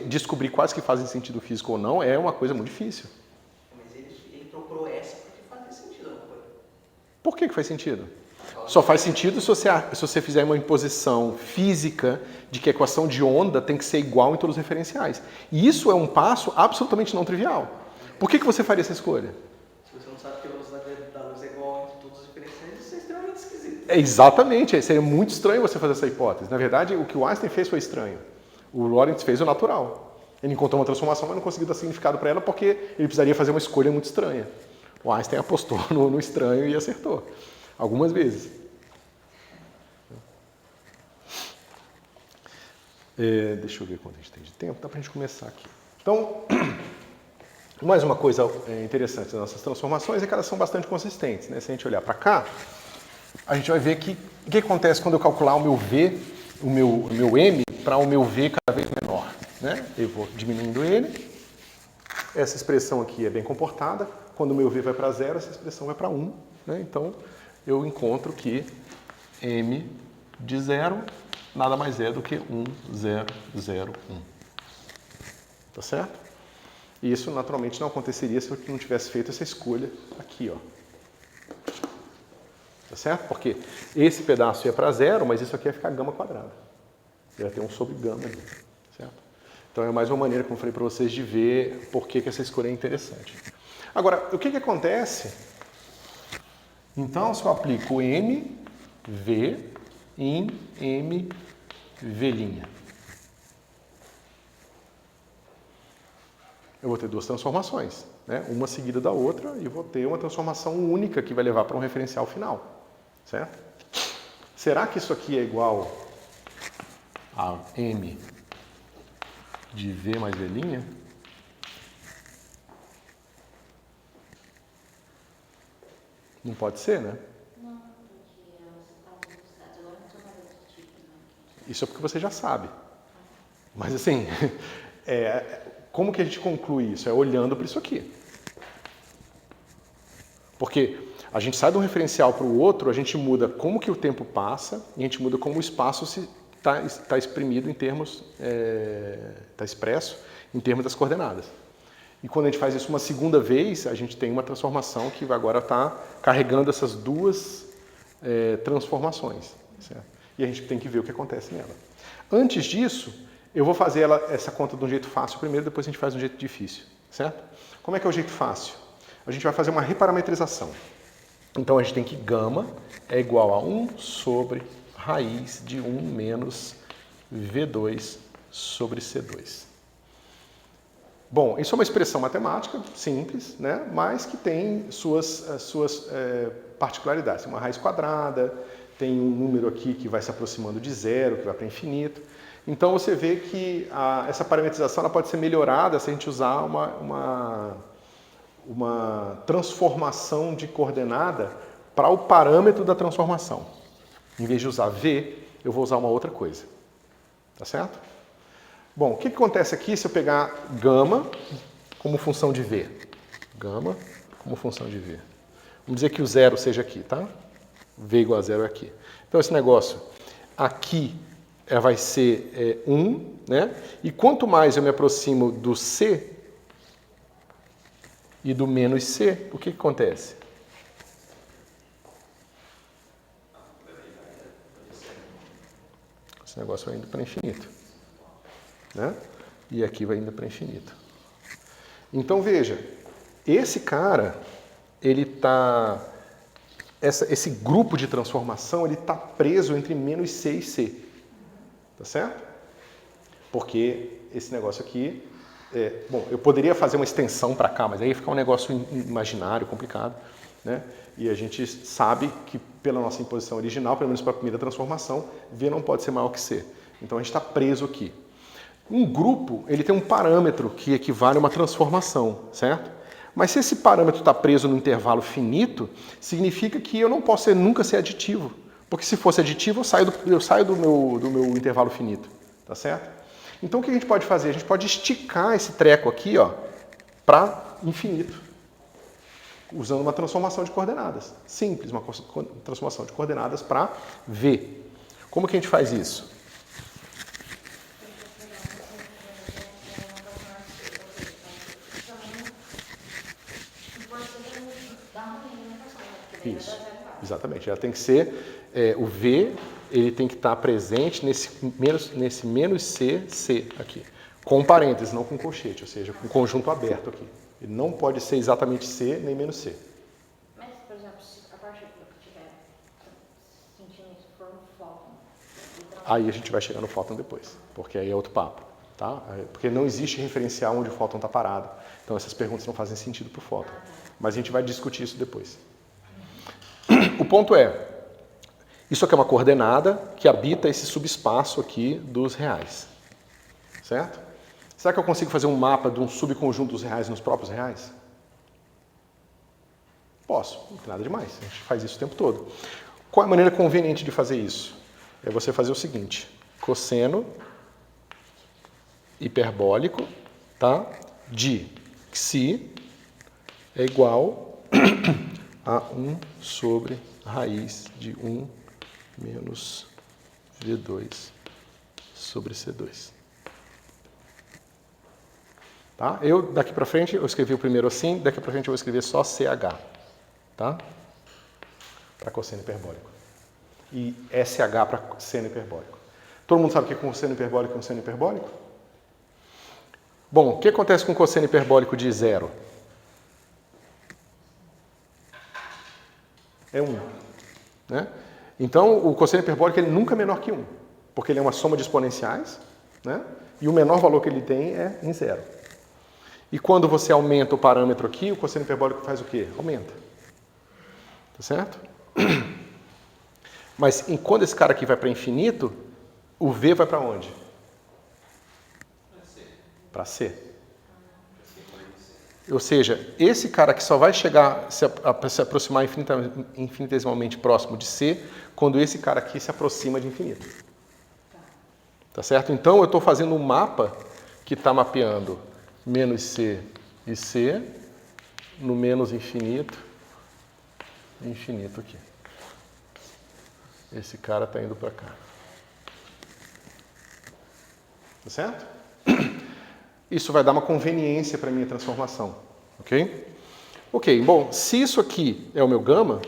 descobrir quais que fazem sentido físico ou não é uma coisa muito difícil. Mas ele procurou essa porque fazia sentido, não foi? Por que faz sentido? Só faz sentido se você fizer uma imposição física de que a equação de onda tem que ser igual em todos os referenciais. E isso é um passo absolutamente não trivial. Por que você faria essa escolha? Se você não sabe que a velocidade da luz é igual em todos os referenciais, isso é extremamente esquisito. Exatamente, seria muito estranho você fazer essa hipótese. Na verdade, o que o Einstein fez foi estranho. O Lorentz fez o natural. Ele encontrou uma transformação, mas não conseguiu dar significado para ela porque ele precisaria fazer uma escolha muito estranha. O Einstein apostou no estranho e acertou. Algumas vezes. Deixa eu ver quanto a gente tem de tempo. Dá para a gente começar aqui. Então, mais uma coisa interessante das nossas transformações é que elas são bastante consistentes. Né? Se a gente olhar para cá, a gente vai ver que o que acontece quando eu calcular o meu V, o meu M, para o meu V cada vez menor. Né? Eu vou diminuindo ele. Essa expressão aqui é bem comportada. Quando o meu V vai para 0, essa expressão vai para 1. Né? Então, eu encontro que M de 0 nada mais é do que 1, 0, 0, 1. Tá certo? E isso, naturalmente, não aconteceria se eu não tivesse feito essa escolha aqui, ó. Tá certo? Porque esse pedaço ia para 0, mas isso aqui ia ficar gama quadrada. Ia ter um sobre gama ali. Certo? Então, é mais uma maneira, como eu falei para vocês, de ver por que essa escolha é interessante. Agora, o que acontece? Então, se eu aplico M, V, em M, V'. Eu vou ter duas transformações, né? Uma seguida da outra, e vou ter uma transformação única que vai levar para um referencial final, certo? Será que isso aqui é igual a M de V mais V'? Não pode ser, né? Não, porque elas estavam velocidades agora não são mais desse tipo, né? Isso é porque você já sabe. Mas assim, como que a gente conclui isso? É olhando para isso aqui. Porque a gente sai de um referencial para o outro, a gente muda como que o tempo passa e a gente muda como o espaço está exprimido em termos, está expresso em termos das coordenadas. E quando a gente faz isso uma segunda vez, a gente tem uma transformação que agora está carregando essas duas transformações. Certo? E a gente tem que ver o que acontece nela. Antes disso, eu vou fazer essa conta de um jeito fácil primeiro, depois a gente faz de um jeito difícil. Certo? Como é que é o jeito fácil? A gente vai fazer uma reparametrização. Então a gente tem que gama é igual a 1 sobre raiz de 1 menos V2 sobre C2. Bom, isso é uma expressão matemática simples, né? Mas que tem suas particularidades. Tem uma raiz quadrada, tem um número aqui que vai se aproximando de 0, que vai para infinito. Então você vê que essa parametrização ela pode ser melhorada se a gente usar uma transformação de coordenada para o parâmetro da transformação. Em vez de usar V, eu vou usar uma outra coisa. Tá certo? Bom, o que acontece aqui se eu pegar gama como função de V? Gama como função de V. Vamos dizer que o 0 seja aqui, tá? V igual a 0 é aqui. Então esse negócio aqui vai ser 1, né? E quanto mais eu me aproximo do C e do menos C, o que acontece? Esse negócio vai indo para infinito. Né? E aqui vai indo para infinito. Então veja, esse cara, ele tá, esse grupo de transformação, ele está preso entre menos C e C, tá certo? Porque esse negócio aqui, bom, eu poderia fazer uma extensão para cá, mas aí ia ficar um negócio imaginário, complicado, né? E a gente sabe que pela nossa imposição original, pelo menos para a primeira transformação, V não pode ser maior que C. Então a gente está preso aqui. Um grupo, ele tem um parâmetro que equivale a uma transformação, certo? Mas se esse parâmetro está preso no intervalo finito, significa que eu não posso nunca ser aditivo. Porque se fosse aditivo, eu saio do meu intervalo finito, tá certo? Então o que a gente pode fazer? A gente pode esticar esse treco aqui, ó, para infinito, usando uma transformação de coordenadas. Simples, uma transformação de coordenadas para V. Como que a gente faz isso? dá uma movimentação, porque daí vai Isso, dar zero lá. exatamente. Ela tem que ser, o V, ele tem que estar presente nesse menos C aqui. Com parênteses, não com colchete, ou seja, com conjunto aberto aqui. Ele não pode ser exatamente C nem menos C. Mas, por exemplo, se a partir do que estiver sentindo isso for um fóton, então, Aí a gente vai chegar no fóton depois, porque aí é outro papo, tá? Porque não existe referencial onde o fóton está parado. Então essas perguntas não fazem sentido para o fóton. Mas a gente vai discutir isso depois. O ponto é, isso aqui é uma coordenada que habita esse subespaço aqui dos reais. Certo? Será que eu consigo fazer um mapa de um subconjunto dos reais nos próprios reais? Posso, não tem nada demais. A gente faz isso o tempo todo. Qual é a maneira conveniente de fazer isso? É você fazer o seguinte, cosseno hiperbólico, tá? De xi é igual a 1 sobre raiz de 1 menos V2 sobre C2. Tá? Daqui para frente, eu escrevi o primeiro assim, daqui para frente eu vou escrever só CH, tá? Para cosseno hiperbólico. E SH para seno hiperbólico. Todo mundo sabe o que é cosseno hiperbólico e cosseno hiperbólico? Bom, o que acontece com cosseno hiperbólico de 0? É 1. Né? Então, o cosseno hiperbólico ele nunca é menor que 1, porque ele é uma soma de exponenciais, né? E o menor valor que ele tem é em 0. E quando você aumenta o parâmetro aqui, o cosseno hiperbólico faz o quê? Aumenta. Tá certo? Mas quando esse cara aqui vai para infinito, o V vai para onde? Para C. Ou seja, esse cara aqui só vai chegar a se aproximar infinitesimalmente próximo de C quando esse cara aqui se aproxima de infinito. Tá certo? Então eu estou fazendo um mapa que está mapeando menos C e C no menos infinito e infinito aqui. Esse cara está indo para cá. Tá certo? Isso vai dar uma conveniência para a minha transformação. Ok? Ok, bom, se isso aqui é o meu gama,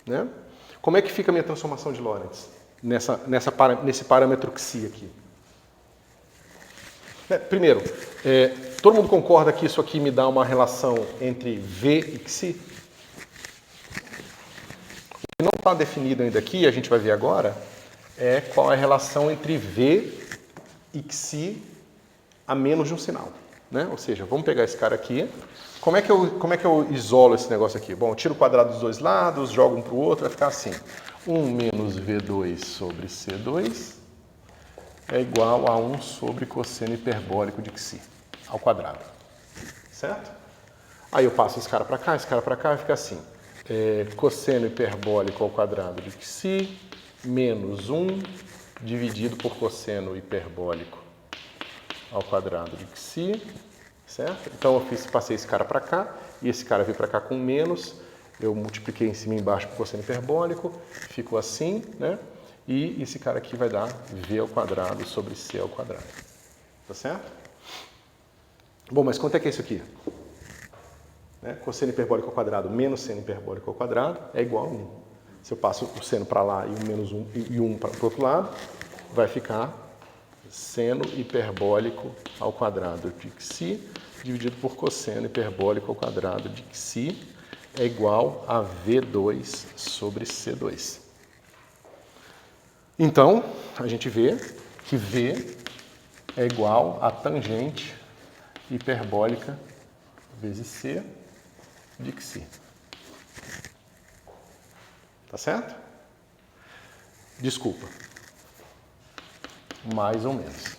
né, como é que fica a minha transformação de Lorentz? Nesse parâmetro xi aqui. Primeiro, todo mundo concorda que isso aqui me dá uma relação entre V e xi? O que não está definido ainda aqui, a gente vai ver agora, é qual é a relação entre V e xi a menos de um sinal. Né? Ou seja, vamos pegar esse cara aqui. Como é que eu isolo esse negócio aqui? Bom, eu tiro o quadrado dos dois lados, jogo um para o outro, vai ficar assim. 1 menos V2 sobre C2 é igual a 1 sobre cosseno hiperbólico de xi ao quadrado. Certo? Aí eu passo esse cara para cá, e fica assim. Cosseno hiperbólico ao quadrado de xi menos 1 dividido por cosseno hiperbólico ao quadrado de xi, certo? Então eu passei esse cara para cá, e esse cara veio para cá com menos, eu multipliquei em cima e embaixo por cosseno hiperbólico, ficou assim, né? E esse cara aqui vai dar V ao quadrado sobre C ao quadrado. Tá certo? Bom, mas quanto é que é isso aqui? Né? Cosseno hiperbólico ao quadrado menos seno hiperbólico ao quadrado é igual a 1. Se eu passo o seno para lá e o menos 1 e 1 para o outro lado, vai ficar seno hiperbólico ao quadrado de xi dividido por cosseno hiperbólico ao quadrado de xi é igual a V2 sobre C2. Então, a gente vê que V é igual a tangente hiperbólica vezes C de xi. Tá certo? Desculpa. Mais ou menos.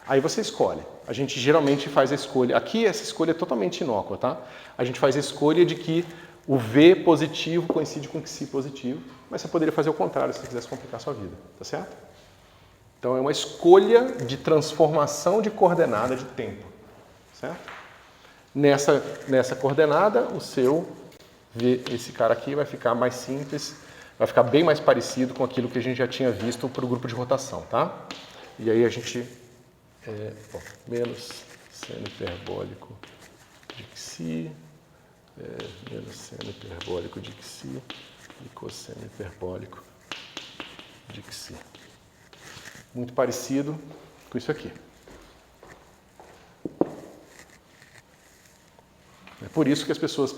Aí você escolhe. A gente geralmente faz a escolha. Aqui essa escolha é totalmente inócua, tá? A gente faz a escolha de que o V positivo coincide com o xi positivo, mas você poderia fazer o contrário se você quisesse complicar a sua vida, tá certo? Então é uma escolha de transformação de coordenada de tempo, certo? Nessa coordenada, o seu V, esse cara aqui, vai ficar mais simples, vai ficar bem mais parecido com aquilo que a gente já tinha visto para o grupo de rotação, tá? E aí a gente, menos seno hiperbólico de xi menos seno hiperbólico de Xi e cosseno hiperbólico de Xi. Muito parecido com isso aqui. É por isso que as pessoas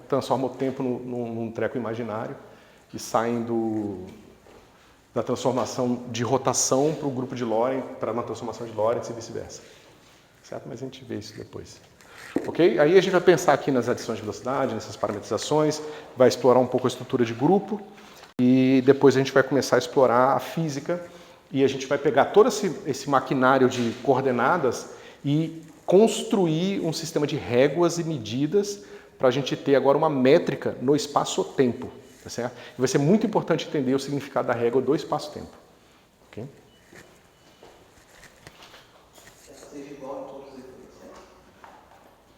transformam o tempo num treco imaginário e saem da transformação de rotação para o grupo de Lorentz, para uma transformação de Lorentz e vice-versa. Certo? Mas a gente vê isso depois. Ok? Aí a gente vai pensar aqui nas adições de velocidade, nessas parametrizações, vai explorar um pouco a estrutura de grupo e depois a gente vai começar a explorar a física e a gente vai pegar todo esse maquinário de coordenadas e construir um sistema de réguas e medidas para a gente ter agora uma métrica no espaço-tempo. Tá certo? E vai ser muito importante entender o significado da régua do espaço-tempo. Okay?